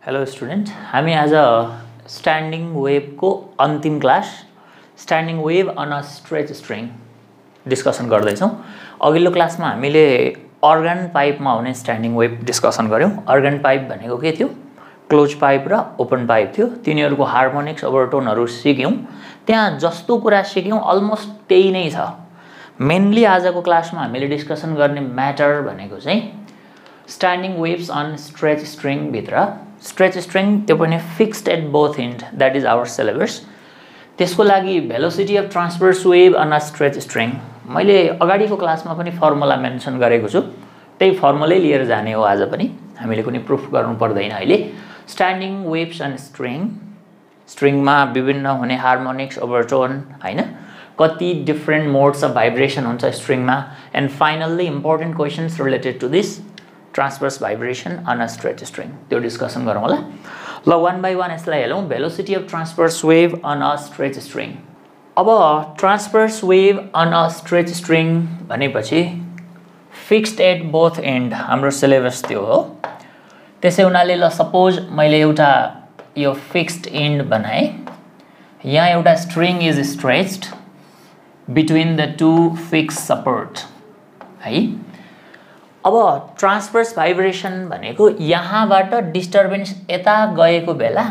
Hello student, हामी आज standing वेभको अन्तिम class standing wave on a stretch string discussion गर्दैछौँ। अघिल्लो क्लासमा हामीले अर्गन पाइपमा हुने स्ट्यान्डिङ वेभ डिस्कसन गऱ्यौँ। अर्गन पाइप भनेको के थियो? क्लोज पाइप र ओपन पाइप थियो। तिनीहरूको हार्मोनिक्स ओभरटोनहरू सिक्यौँ। त्यहाँ जस्तो कुरा सिक्यौँ अलमोस्ट त्यही नै छ। मेनली आजको क्लासमा हामीले डिस्कसन गर्ने म्याटर भनेको चाहिँ standing waves on stretch string भित्र स्ट्रेच स्ट्रिङ त्यो पनि fixed at both end, that is our syllabus. त्यसको लागि velocity of transverse wave on a stretch string मैले अगाडिको क्लासमा पनि फर्मुला मेन्सन गरेको छु। त्यही फर्मुलै लिएर जाने हो आज पनि। हामीले कुनै प्रुफ गर्नु पर्दैन अहिले। स्ट्यान्डिङ वेभ्स अन स्ट्रिङमा विभिन्न हुने हार्मोनिक्स ओभरटोन हैन, कति डिफ्रेन्ट मोड्स अफ भाइब्रेसन हुन्छ स्ट्रिङमा, and finally important questions related to this transverse vibration on a stretch string, त्यो डिस्कसन गरौँ होला। ल, वान बाई वान यसलाई हेरौँ। Velocity of transverse wave on a stretch string. अब transverse wave on a stretch string भनेपछि fixed at both end, हाम्रो syllabus त्यो हो। त्यसै हुनाले ल सपोज मैले एउटा यो फिक्स्ड एन्ड बनाएँ। यहाँ एउटा string is stretched between the two fixed support है। अब ट्रान्सभर्स भाइब्रेसन भनेको यहाँबाट डिस्टर्बेन्स यता गएको बेला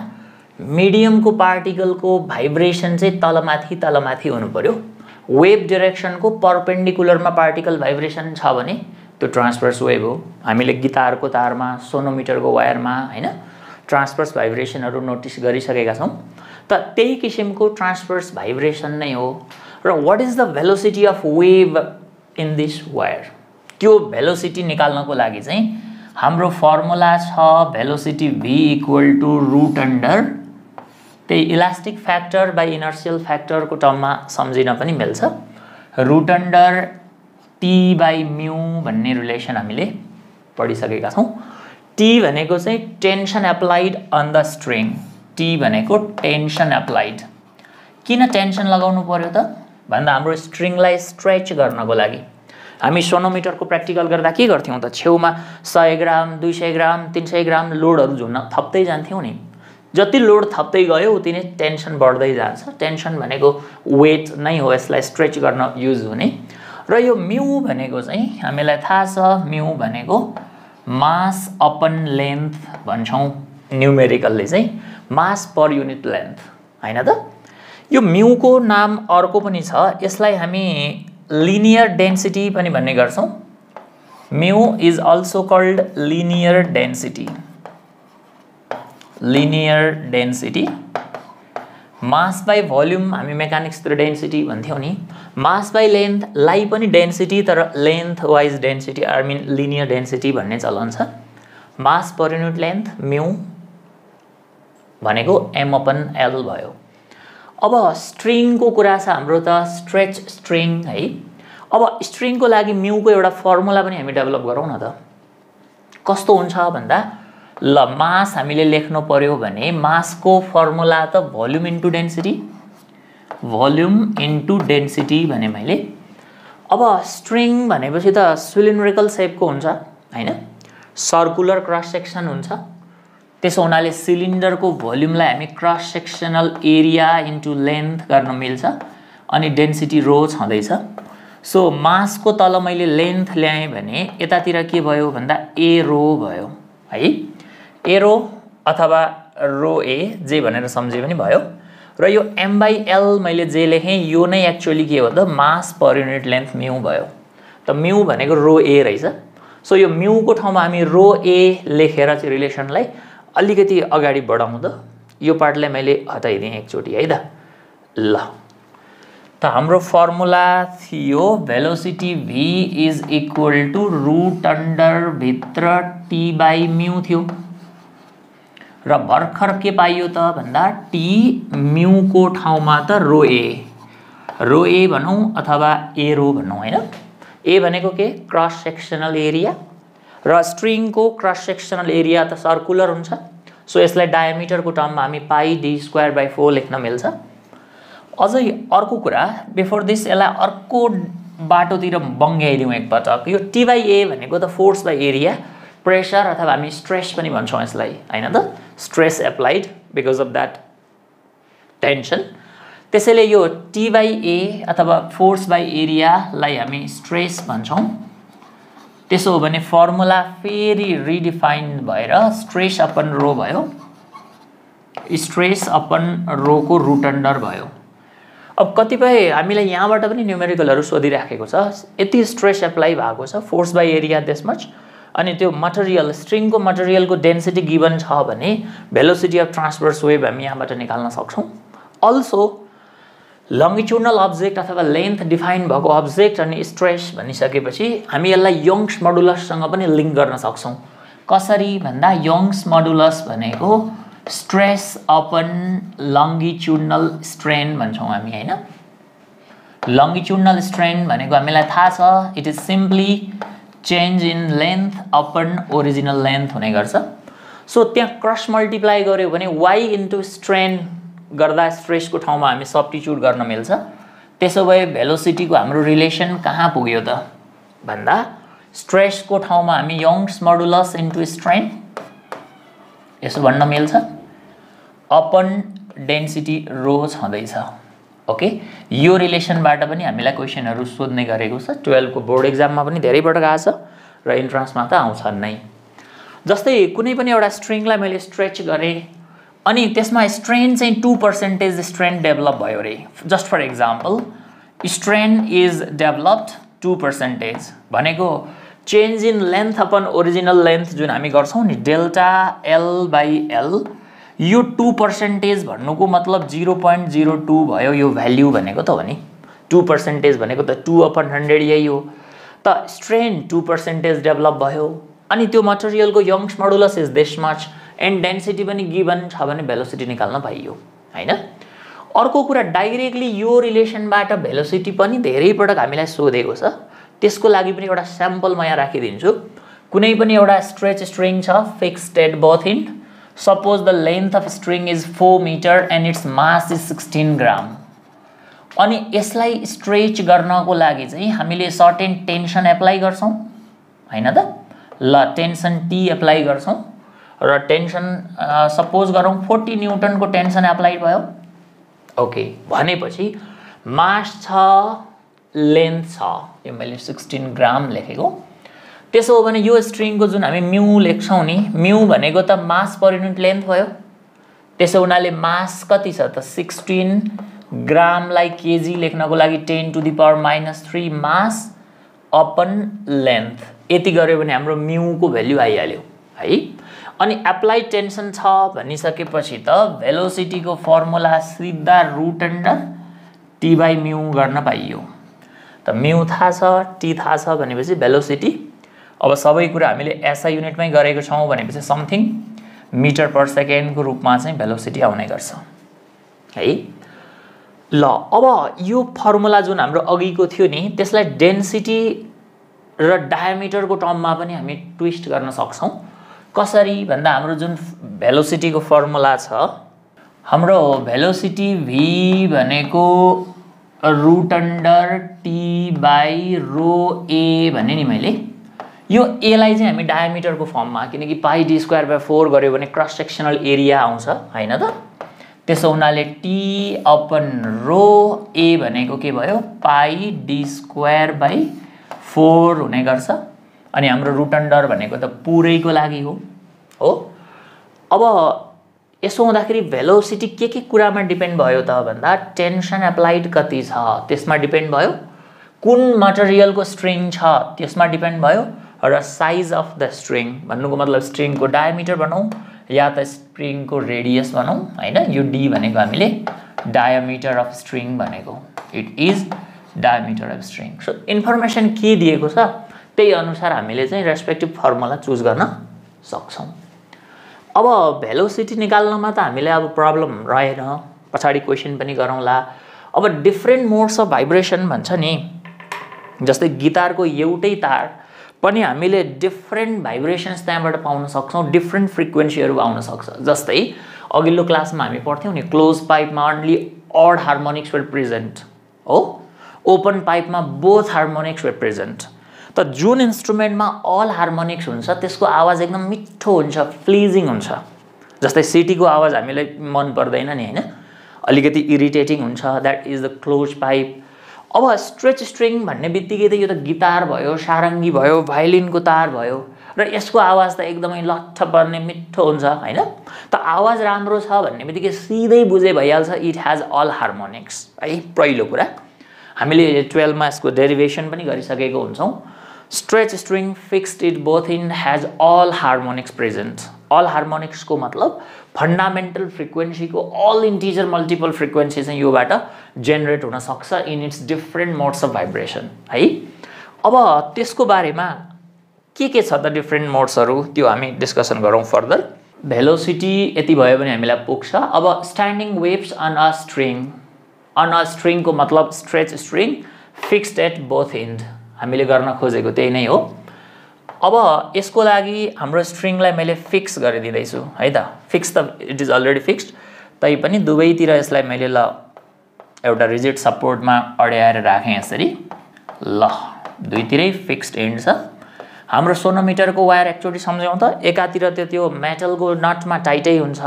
मिडियमको पार्टिकलको भाइब्रेसन चाहिँ तलमाथि हुनु पर्यो। वेभ डिरेक्सनको परपेन्डिकुलरमा पार्टिकल भाइब्रेसन छ भने त्यो ट्रान्सभर्स वेभ हो। हामीले गिटारको तारमा, सोनोमिटरको वायरमा हैन ट्रान्सभर्स भाइब्रेसनहरू नोटिस गरिसकेका छौँ। त त्यही किसिमको ट्रान्सभर्स भाइब्रेसन नै हो। र what is the velocity of wave in this wire? त्यो भेलोसिटी निकाल्नको लागि चाहिँ हाम्रो फर्मुला छ velocity v equal to root under, त्यही इलास्टिक फ्याक्टर बाई इनर्सियल फ्याक्टरको टर्ममा सम्झिन पनि मिल्छ, root under t by mu भन्ने रिलेसन हामीले पढिसकेका छौँ। t भनेको चाहिँ tension applied on the string. t भनेको टेन्सन एप्लाइड। किन टेन्सन लगाउनु पर्यो त भन्दा हाम्रो स्ट्रिङलाई स्ट्रेच गर्नको लागि। हामी सोनोमिटरको प्र्याक्टिकल गर्दा के गर्थ्यौँ त? छेउमा 100 ग्राम, 200 ग्राम, 300 ग्राम लोडहरू झुन्न थप्दै जान्थ्यौँ नि। जति लोड थप्दै गयो उति नै टेन्सन बढ्दै जान्छ। टेन्सन भनेको वेट नै हो, यसलाई स्ट्रेच गर्न युज हुने। र यो म्यू भनेको चाहिँ हामीलाई थाहा छ, म्यू भनेको मास अपन लेन्थ भन्छौँ न्युमेरिकल्ली चाहिँ, मास पर युनिट लेन्थ हैन त। यो म्यूको नाम अर्को पनि छ, यसलाई हामी लिनियर डेन्सिटी पनि भन्ने गर्छौँ। Mu is also called linear density. Linear density mass by volume, हामी मेकानिक्सतिर डेन्सिटी भन्थ्यौँ नि। मास बाई लेन्थलाई पनि डेन्सिटी, तर length wise density, I mean linear density भन्ने चलन छ। Mass per unit length mu भनेको m अपन l भयो। अब स्ट्रिङको कुरा छ हाम्रो त, स्ट्रेच स्ट्रिङ है। अब स्ट्रिङको लागि म्यूको एउटा फर्मुला पनि हामी डेभलप गरौँ न त। कस्तो हुन्छ भन्दा, ल मास हामीले लेख्नु पर्यो भने मासको फर्मुला त volume into density, volume into density भने मैले। अब स्ट्रिङ भनेपछि त सिलिन्ड्रिकल सेपको हुन्छ हैन, सर्कुलर क्रस सेक्सन हुन्छ। त्यसो हुनाले सिलिन्डरको भोल्युमलाई हामी cross sectional area into length गर्न मिल्छ, अनि डेन्सिटी रो छँदैछ। सो मासको तल मैले लेन्थ ल्याएँ भने यतातिर के भयो भन्दा ए रो भयो है। ए रो अथवा रो ए जे भनेर सम्झे पनि भयो। र यो m बाई l मैले जे लेखेँ यो नै एक्चुअली के हो त, मास पर युनिट लेन्थ म्यू भयो। त म्यू भनेको रो ए रहेछ। सो यो म्यूको ठाउँमा हामी रो ए लेखेर चाहिँ रिलेसनलाई अलिकति अगाडि बढाउँ त। यो पार्टलाई मैले हटाइदिएँ एकचोटि है त। ल, त हाम्रो फर्मुला थियो velocity v is equal to root under भित्र t बाई म्यू थियो। र भर्खर के पाइयो त भन्दा t म्यूको ठाउँमा त रो ए भनौँ अथवा ए रो भनौँ हैन। ए भनेको के? क्रस सेक्सनल एरिया, र स्ट्रिङको क्रस सेक्सनल एरिया त सर्कुलर हुन्छ। सो यसलाई डायमिटरको टर्ममा हामी पाई डी स्क्वायर बाई 4 लेख्न मिल्छ। अझै अर्को कुरा, बिफोर दिस यसलाई अर्को बाटोतिर बङ्ग्याइदिउँ एकपटक। यो टी बाई ए भनेको त फोर्स बाई एरिया, प्रेसर अथवा हामी स्ट्रेस पनि भन्छौँ यसलाई हैन त stress applied because of that tension त्यसैले यो T by A अथवा फोर्स बाइ एरियालाई हामी स्ट्रेस भन्छौँ त्यसो हो भने फर्मुला फेरि रिडिफाइन भएर स्ट्रेस अपन रो भयो स्ट्रेस अपन रो को रुट अन्डर भयो अब कतिपय हामीलाई यहाँबाट पनि न्यूमेरिकलहरु सोधिराखेको छ यति स्ट्रेस एप्लाई भएको छ force by area this much अनि त्यो मटेरियल स्ट्रिङ को मटेरियल को डेन्सिटी गिवन छ भने भेलोसिटी अफ ट्रान्सभर्स वेभ हामी यहाँबाट निकाल्न सक्छौं अल्सो लंगिट्युडनल अब्जेक्ट अथवा लेन्थ डिफाइन भएको अब्जेक्ट अनि स्ट्रेस भनिसकेपछि हामी यसलाई यंग्स मोडुलस सँग पनि लिंक गर्न सक्छौं कसरी भन्दा यंग्स मोडुलस भनेको स्ट्रेस अपन लंगिट्युडनल स्ट्रेन भन्छौं हामी हैन लंगिट्युडनल स्ट्रेन भनेको हामीलाई थाहा छ it is simply change in length upon original length हुने गर्छ सो त्यहाँ क्रस मल्टिप्लाई गर्यो भने y इन्टु स्ट्रेन गर्दा स्ट्रेस को ठाउँमा हामी सब्स्टिट्युट गर्न मिल्छ त्यसो भए भेलोसिटी को हाम्रो रिलेसन कहाँ पुग्यो त भन्दा स्ट्रेस को ठाउँमा हामी यंग्स मोडुलस इन्टु स्ट्रेन यसो भन्न मिल्छ अपन डेन्सिटी रो छँदैछ ओके यो रिलेसनबाट पनि हामीलाई क्वेशनहरु सोध्ने गरेको छ 12 को बोर्ड एक्जाममा पनि धेरै पटक आछ र इन्ट्रान्समा त आउँछ नै जस्तै कुनै पनि एउटा स्ट्रिङलाई मैले स्ट्रेच गरे अनि त्यसमा स्ट्रेन चाहिँ 2% स्ट्रेन डेभलप भयो रे just for example strain is developed 2% भनेको change in length upon original length जुन हामी गर्छौं नि डेल्टा L बाइ L यो 2% भन्नुको मतलब 0.02 भयो यो भ्यालु भनेको त हो नि 2% भनेको त 2/100 यही हो त स्ट्रेन 2% डेभलप भयो अनि त्यो मटेरियलको Young's modulus is this much and density पनि गिवन छ भने भेलोसिटी निकाल्न पाइयो हैन अर्को कुरा डाइरेक्टली यो रिलेसनबाट भेलोसिटी पनि धेरै पटक हामीलाई सोधेको छ त्यसको लागि पनि एउटा स्याम्पल म यहाँ राखिदिन्छु कुनै पनि एउटा स्ट्रेच स्ट्रिङ छ fixed at both end suppose the length of string is 4 metre and its mass is 16 gram अनि यसलाई स्ट्रेच गर्नको लागि चाहिँ हामीले सर्टेन टेन्सन एप्लाई गर्छौं हैन त ल टेन्सन T एप्लाई गर्छौं र टेन्सन सपोज गरौँ 40 न्यूटन को टेन्सन एप्लाई भयो ओके भनेपछि मास छ लेन्थ छ यो मैले 16 ग्राम लेखेको त्यसो हो भने यो स्ट्रिङ को जुन हामी म्यू लेख्छौं नि म्यू भनेको त मास पर युनिट लेन्थ भयो त्यसो हुनाले मास कति छ त 16 ग्राम लाई केजी लेख्नको लागि 10 to the power -3 mass upon length यति गर्यो भने हाम्रो म्यू को भ्यालु आइहाल्यो है अनि एप्लाइड टेन्सन छ भनिसकेपछि त भेलोसिटी को फर्मुला सिधा root under T by mu गर्न पाइयो त म्यू थाहा छ T थाहा छ भनेपछि भेलोसिटी अब सबै कुरा हामीले SI युनिटमै गरेको छौं भनेपछि समथिङ मिटर पर सेकेन्ड को रूपमा चाहिँ भेलोसिटी आउने गर्छ है ल अब यो फर्मुला जुन हाम्रो अघिको थियो नि त्यसलाई डेन्सिटी र डायामिटर को टर्ममा पनि हामी ट्विस्ट गर्न सक्छौं कसरी भन्दा हाम्रो जुन भेलोसिटी को फर्मुला छ हाम्रो भेलोसिटी v भनेको root under T by rho a भने नि मैले यो a लाई चाहिँ हामी डायामिटर को फर्ममा किनकि पाई d स्क्वायर बाइ 4 गर्यो भने क्रस सेक्सनल एरिया आउँछ हैन त त्यसो हुनाले T अपन रो a भनेको के भयो पाई d स्क्वायर बाइ 4 हुने गर्छ अनि हाम्रो रुट अन्डर भनेको त पुरैको लागि हो अब यसो हुँदाखेरि भेलोसिटी के कुरामा डिपेन्ड भयो त भन्दा टेन्सन एप्लाइड कति छ त्यसमा डिपेन्ड भयो कुन मटेरियल को स्ट्रिङ छ त्यसमा डिपेन्ड भयो र साइज अफ द स्ट्रिङ भन्नुको मतलब स्ट्रिङ को डायामिटर भनौं या त स्ट्रिङ को रेडियस भनौं हैन यो d भनेको हामीले डायामिटर अफ स्ट्रिङ भनेको it is diameter of string so information के दिएको छ त्यही अनुसार हामीले चाहिँ रेस्पेक्टिभ फर्मुला चुज गर्न सक्छौं अब भेलोसिटी निकाल्नमा त हामीलाई अब प्रब्लम रहेन पछाडी क्वेशन पनि गरौँला अब डिफरेन्ट मोड्स अफ भाइब्रेसन भन्छ नि जस्तै गिटारको एउटै तार पनि हामीले डिफरेन्ट भाइब्रेसन्स त्यहाँबाट पाउन सक्छौं डिफरेन्ट फ्रिक्वेन्सीहरु आउन सक्छ जस्तै अघिल्लो क्लासमा हामी पढ्थ्यौं नि क्लोज पाइपमा ओन्ली ऑड हार्मोनिक्स वर प्रेजेन्ट हो ओपन पाइपमा बोथ हार्मोनिक्स वर प्रेजेन्ट त जुन इन्स्ट्रुमेन्टमा अल हार्मोनिक्स हुन्छ त्यसको आवाज एकदम मिठो हुन्छ, प्लिजिङ हुन्छ। जस्तै सिटीको आवाज हामीलाई मन पर्दैन नि हैन, अलिकति इरिटेटिङ हुन्छ, that is the close pipe. अब स्ट्रेच स्ट्रिङ भन्ने बित्तिकै त यो त गिटार भयो, सारङ्गी भयो, भायोलिनको तार भयो र यसको आवाज त एकदमै लट्ठ पर्ने मिठो हुन्छ हैन। त आवाज राम्रो छ भन्ने बित्तिकै सिधै बुझे भइहाल्छ इट हैज अल हार्मोनिक्स है। पहिलो कुरा हामीले 12 मा यसको डेरिभेसन पनि गरिसकेको हुन्छौं। Stretch string fixed at both end has all harmonics present. All harmonics को मतलब फंडामेंटल फ्रिक्वेन्सी को अल इंटीजर मल्टिपल फ्रिक्वेन्सी चाहिँ योबाट जेनेरेट हुन सक्छ in its different modes of vibration है। अब त्यसको बारेमा के छ त डिफरेंट मोड्सहरु त्यो हामी डिस्कसन गरौँ फर्दर। भेलोसिटी यति भयो भने हामीलाई पुग्छ। अब standing waves on a string, on a string को मतलब stretch string fixed at both end, हामीले गर्न खोजेको त्यही नै हो। अब यसको लागि हाम्रो स्ट्रिङलाई मैले फिक्स गरिदिँदै छु है त। फिक्स त इट इज अलरेडी फिक्स्ड, तै पनि दुवैतिर यसलाई मैले ल एउटा रिजिड सपोर्टमा अड्याएर राखेँ यसरी। ल दुईतिरै फिक्स्ड एन्ड छ। हाम्रो सोनोमिटरको वायर एकचोटी सम्झौँ त, एकातिर त्यो मेटलको नटमा टाइटै हुन्छ,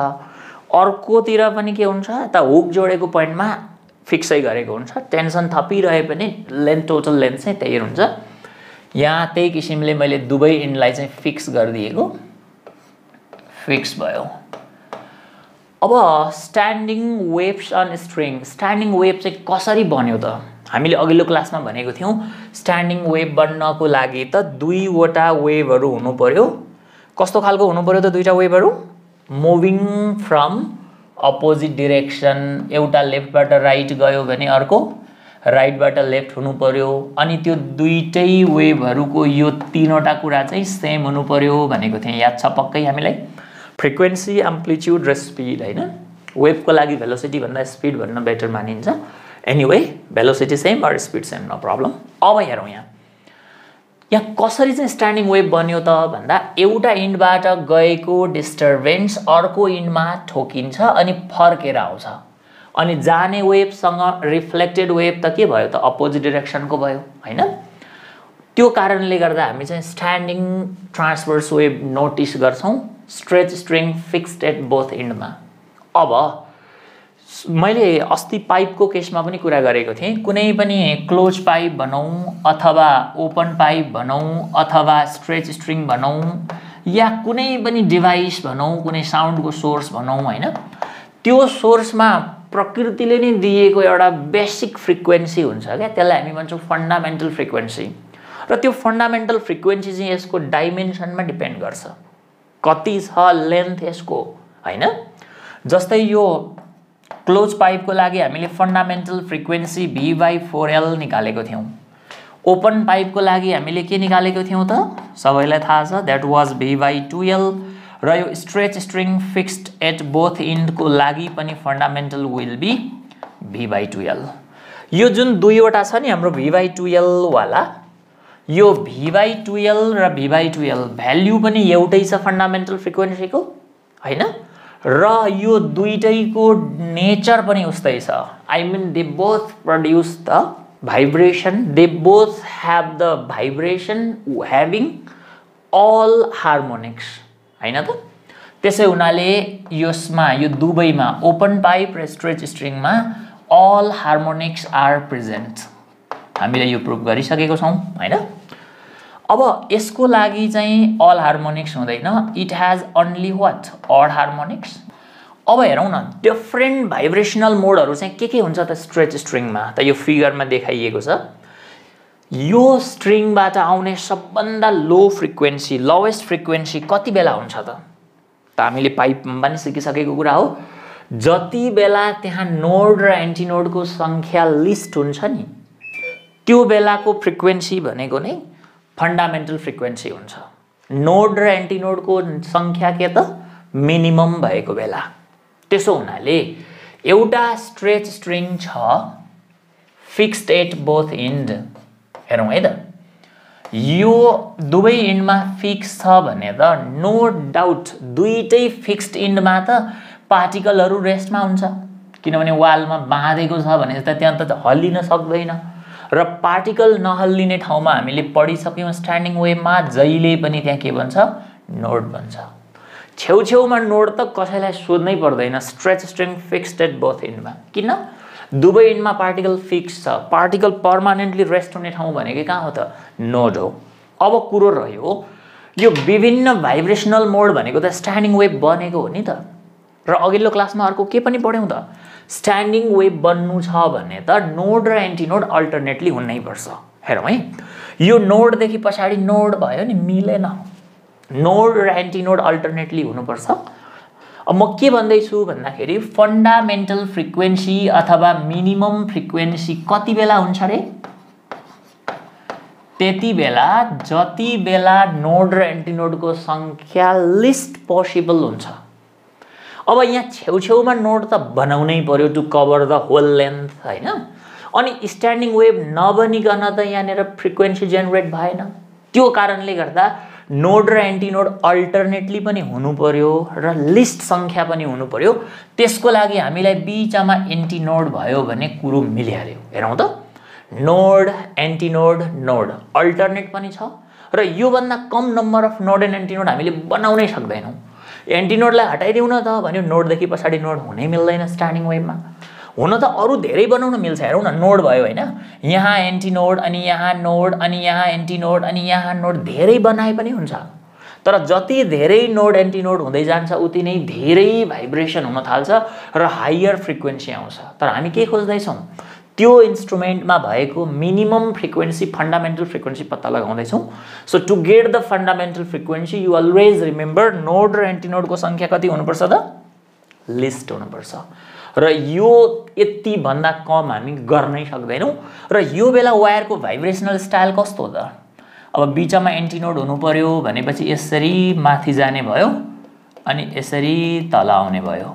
अर्कोतिर पनि के हुन्छ त हुक जोडेको पोइन्टमा फिक्सै गरेको हुन्छ। टेन्सन थपिरहे पनि लेन्थ टोटल लेन्थ चाहिँ त्यही हुन्छ। यहाँ त्यही किसिमले मैले दुवै एन्डलाई चाहिँ फिक्स गरिदिएको, फिक्स भयो। अब standing waves on string, standing wave चाहिँ कसरी बन्यो त? हामीले अघिल्लो क्लासमा भनेको थियौं स्ट्यान्डिङ वेभ बन्नको लागि त दुईवटा वेभहरु हुनु पर्यो। कस्तो खालको हुनु पर्यो त दुईटा वेभहरु? मुभिङ फ्रम अपोजिट डाइरेक्सन, एउटा लेफ्टबाट राइट गयो भने अर्को राइटबाट लेफ्ट हुनु पर्यो। अनि त्यो दुईटै वेभहरुको यो तीनवटा कुरा चाहिँ सेम हुनु पर्यो भनेको थिएँ, याद छ पक्कै हामीलाई? फ्रिक्वेन्सी, एम्प्लिट्युड र स्पीड हैन। वेभको लागि भेलोसिटी भन्दा स्पीड भन्न बेटर मानिन्छ। एनीवे भेलोसिटी सेम और स्पीड सेम, नो प्रब्लम। अब हेरौँ यहाँ कसरी चाहिँ स्ट्यान्डिङ वेभ बन्यो त भन्दा एउटा इन्डबाट गएको डिस्टर्बेन्स अर्को इन्डमा ठोकिन्छ अनि फर्केर आउँछ। अनि जाने वेभसँग रिफ्लेक्टेड वेभ त के भयो त? अपोजिट डाइरेक्सनको भयो हैन। त्यो कारणले गर्दा हामी चाहिँ स्ट्यान्डिङ ट्रान्सभर्स वेभ नोटिस गर्छौं stretch string fixed at both एन्डमा। अब मैले अस्ति पाइपको केसमा पनि कुरा गरेको थिएँ, कुनै पनि क्लोज पाइप भनौं अथवा ओपन पाइप भनौं अथवा स्ट्रेच स्ट्रिङ भनौं या कुनै पनि डिभाइस भनौं, कुनै साउन्डको सोर्स भनौं हैन, त्यो सोर्समा प्रकृतिले नै दिएको एउटा बेसिक फ्रिक्वेन्सी हुन्छ क्या, त्यसलाई हामी भन्छौं फन्डामेन्टल फ्रिक्वेन्सी। र त्यो फन्डामेन्टल फ्रिक्वेन्सी चाहिँ यसको डाइमेन्सनमा डिपेन्ड गर्छ, कति छ लेन्थ यसको हैन। जस्तै यो क्लोज पाइपको लागि हामीले फन्डामेन्टल फ्रिक्वेन्सी V/4L निकालेको थियौं। ओपन पाइपको लागि हामीले के निकालेको थियौं त? सबैलाई थाहा छ, दैट वाज V/2L। र यो stretch string fixed at both end को लागि पनि फन्डामेन्टल विल बी V/2L। यो जुन दुईवटा छ नि हाम्रो V/2L वाला, यो V/2L र V/2L भ्याल्यु पनि एउटै छ फन्डामेन्टल फ्रिक्वेन्सीको हैन। र यो दुईटैको नेचर पनि उस्तै छ। I mean they both produce the vibration, they both have the vibration having all harmonics हैन त। त्यसै हुनाले यसमा यो दुवैमा ओपन पाइप र स्ट्रेच स्ट्रिङमा अल हार्मोनिक्स आर प्रेजेन्ट। हामीले यो प्रुभ गरिसकेको छौं हैन। अब यसको लागि चाहिँ अल हार्मोनिक्स हुँदैन, it has only what? Odd harmonics. अब हेरौँ न डिफरेंट भाइब्रेशनल मोडहरु चाहिँ के हुन्छ त स्ट्रेच स्ट्रिङमा? त यो फिगरमा देखाइएको छ। यो स्ट्रिङबाट आउने सबभन्दा लो फ्रिक्वेन्सी, लोएस्ट फ्रिक्वेन्सी कति बेला हुन्छ त? हामीले पाइपमा पनि सिकिसकेको कुरा हो। जति बेला त्यहाँ नोड र एन्टिनोडको संख्या लिस्ट हुन्छ नि, त्यो बेलाको फ्रिक्वेन्सी भनेको नै फन्डामेन्टल फ्रिक्वेन्सी हुन्छ। नोड र एन्टिनोडको संख्या के त? मिनिमम भएको बेला। त्यसो हुनाले एउटा स्ट्रेच स्ट्रिङ छ फिक्स्ड एट बोथ एन्ड। हेरौँ है त, यो दुवै एन्डमा फिक्स छ भने त नो डाउट दुईटै फिक्स्ड एन्डमा त पार्टिकलहरु रेस्टमा हुन्छ, किनभने वालमा बाँधेको छ भने त त्यहाँ त हल्लिन सक्दैन। र पार्टिकल नहल्लिने ठाउँमा हामीले पढिसक्यौं स्ट्यान्डिङ वेभमा जहिले पनि त्यहाँ के भन्छ नोड भन्छ छेउछेउमा नोड त कसैलाई सोध्नै पर्दैन stretch string fixed at both एन्डमा किन दुवै एन्डमा पार्टिकल फिक्स छ पार्टिकल पर्मानेन्टली रेस्ट हुने ठाउँ भनेको कहाँ हो त नोड हो अब कुरो रह्यो यो विभिन्न भाइब्रेसनल मोड भनेको त स्ट्यान्डिङ वेभ बनेको हो नि त र अघिल्लो क्लासमा अर्को के पनि पढ्यौं त स्ट्यान्डिङ वेभ बन्नु छ भने त नोड र एन्टिनोड अल्टरनेटली हुनै पर्छ हेरौँ है यो नोडदेखि पछाडि नोड भयो नि मिलेन नोड र एन्टिनोड अल्टरनेटली हुनुपर्छ अब म के भन्दैछु भन्दाखेरि फन्डामेन्टल फ्रिक्वेन्सी अथवा मिनिमम फ्रिक्वेन्सी कति बेला हुन्छ रे त्यति बेला जति बेला नोड र एन्टिनोडको संख्या लिस्ट पोसिबल हुन्छ अब यहाँ छेउछेउमा नोड त बनाउनै पर्यो to cover the whole length हैन अनि स्ट्यान्डिङ वेभ नबनिकन त यहाँनेर फ्रिक्वेन्सी जेनेरेट भएन त्यो कारणले गर्दा नोड र एन्टिनोड अल्टरनेटली पनि हुनु पर्यो र लिस्ट संख्या पनि हुनु पर्यो त्यसको लागि हामीलाई बीचमा एन्टिनोड भयो भने कुरो मिलिहाल्यो हेरौँ त नोड एन्टिनोड नोड अल्टरनेट पनि छ र यो भन्दा कम नम्बर अफ नोड एन्ड एन्टिनोड हामीले बनाउनै सक्दैनौं एन्टिनोडलाई हटाइदिउँ न त भन्यो नोडदेखि पछाडि नोड हुनै मिल्दैन स्ट्यान्डिङ वेभमा हुन त अरु धेरै बनाउन मिल्छ हेरौँ न नोड भयो हैन यहाँ एन्टिनोड अनि यहाँ नोड अनि यहाँ एन्टिनोड अनि यहाँ नोड धेरै बनाए पनि हुन्छ तर जति धेरै नोड एन्टिनोड हुँदै जान्छ उति नै धेरै भाइब्रेसन हुन थाल्छ र हायर फ्रिक्वेन्सी आउँछ तर हामी के खोज्दै छौं त्यो इन्स्ट्रुमेन्टमा भएको मिनिमम फ्रिक्वेन्सी फन्डामेन्टल फ्रिक्वेन्सी पत्ता लगाउँदै छौं so to get the fundamental frequency you always remember node र एन्टिनोडको संख्या कति हुनुपर्छ त लिस्ट हुनुपर्छ र यो यति भन्दा कम हामी गर्नै सक्दैनौं र यो बेला वायरको भाइब्रेसनल स्टाइल कस्तो हो त अब बीचमा एन्टिनोड हुनु पर्यो भनेपछि यसरी माथि जाने भयो अनि यसरी तल आउने भयो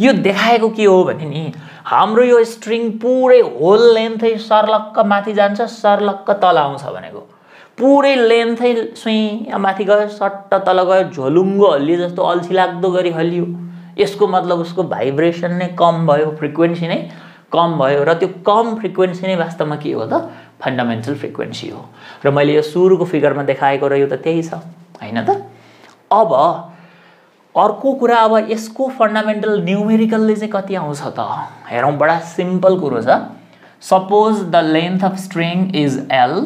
यो देखाएको के हो भने नि हाम्रो यो स्ट्रिङ पुरै होल लेन्थै सर्लक्क माथि जान्छ सर्लक्क तल आउँछ भनेको पुरै लेन्थै सुई माथि गयो सट्ट तल गयो झोलुङ्गो हल्लिए जस्तो अल्छी लाग्दो गरी हल्लियो यसको मतलब उसको भाइब्रेसन नै कम भयो फ्रिक्वेन्सी नै कम भयो र त्यो कम फ्रिक्वेन्सी नै वास्तवमा के हो त फन्डामेन्टल फ्रिक्वेन्सी हो र मैले यो सुरुको फिगरमा देखाएको र यो त त्यही छ हैन त अब अर्को कुरा अब यसको फन्डामेन्टल न्यूमेरिकलले चाहिँ कति आउँछ त हेरौं बडा सिम्पल कुरो छ suppose the length of string is L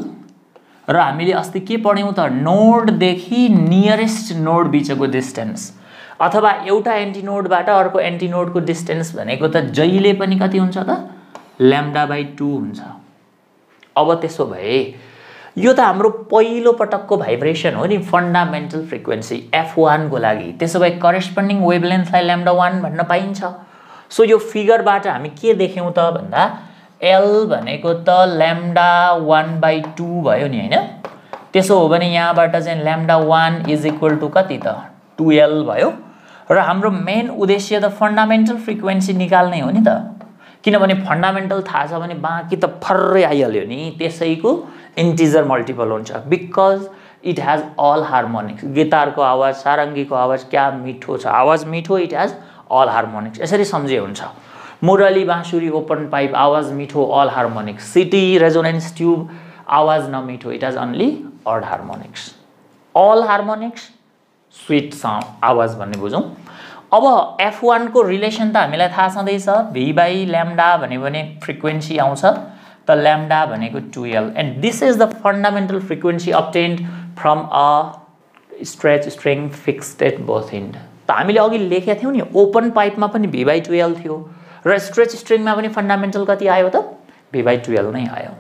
र हामीले अस्ति के पढ्यौं त नोड देखि नियरेस्ट नोड बीचको डिस्टेन्स अथवा एउटा एन्टिनोडबाट अर्को एन्टिनोडको डिस्टेन्स भनेको त जहिले पनि कति हुन्छ त λ/2 हुन्छ अब त्यसो भए यो त हाम्रो पहिलो पटकको भाइब्रेसन हो नि फन्डामेन्टल फ्रिक्वेन्सी f1 को लागि त्यसो भए करेस्पोन्डिङ वेभलेन्थलाई λ1 भन्न पाइन्छ सो यो फिगरबाट हामी के देख्यौं त भन्दा l भनेको त λ1/2 भयो नि हैन त्यसो हो भने यहाँबाट चाहिँ λ1 = कति त 2l भयो र हाम्रो मेन उद्देश्य त फन्डामेन्टल फ्रिक्वेन्सी निकाल्नै हो नि त किनभने फन्डामेन्टल थाहा छ भने बाँकी त फर्रै आइहाल्यो नि त्यसैको इन्टिजर मल्टिपल हुन्छ because it has all harmonics गिटारको आवाज सारङ्गीको आवाज क्या मिठो छ आवाज मिठो इट हैज अल हार्मोनिक्स यसरी सम्झे हुन्छ मुरली बाँसुरी ओपन पाइप आवाज मिठो अल हार्मोनिक्स सिटी रेजोनेन्स ट्युब आवाज नमिठो it has only odd harmonics all harmonics sweet sound आवाज भन्ने बुझौं अब f1 को रिलेसन त हामीलाई थाहा छँदैछ v/λ भने फ्रिक्वेन्सी आउँछ त λ भनेको 2l and this is the fundamental frequency obtained from a stretch string fixed at both end त हामीले अघि लेखेका थियौ नि ओपन पाइपमा पनि v/2l थियो र स्ट्रेच स्ट्रिङमा पनि फन्डामेन्टल कति आयो त v/2l नै आयो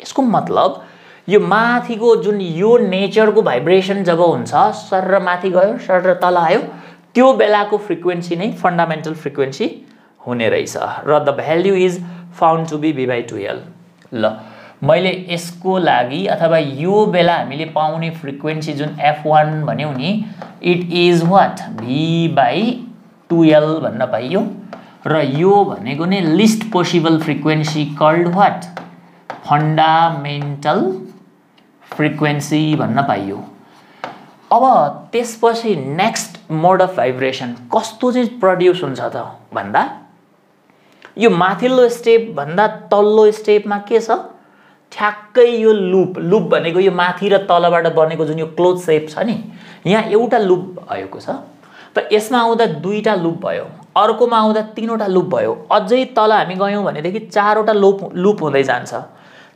यसको मतलब यो माथिको जुन यो नेचरको भाइब्रेसन जब हुन्छ सर माथि गयो सर तल आयो त्यो बेलाको फ्रिक्वेन्सी नै फन्डामेन्टल फ्रिक्वेन्सी हुने रहेछ र the value is found to be v/2l ल मैले यसको लागि अथवा यो बेला हामीले पाउने फ्रिक्वेन्सी जुन f1 भन्यौ नि इट इज व्हाट v/2l भन्न पाइयो र यो भनेको नै least possible frequency called what fundamental frequency भन्न पाइयो अब त्यसपछि नेक्स्ट मोड अफ भाइब्रेसन कस्तो चाहिँ प्रोड्युस हुन्छ त भन्दा यो माथिल्लो स्टेप भन्दा तल्लो स्टेपमा के छ ठ्याक्कै यो लुप भनेको यो माथि र तलबाट बनेको जुन यो क्लोज सेप छ नि, यहाँ एउटा लुप भएको छ। त यसमा आउँदा दुईटा लुप भयो, अर्कोमा आउँदा तीनवटा लुप भयो, अझै तल हामी गयौँ भनेदेखि चारवटा लुप हुँदै जान्छ।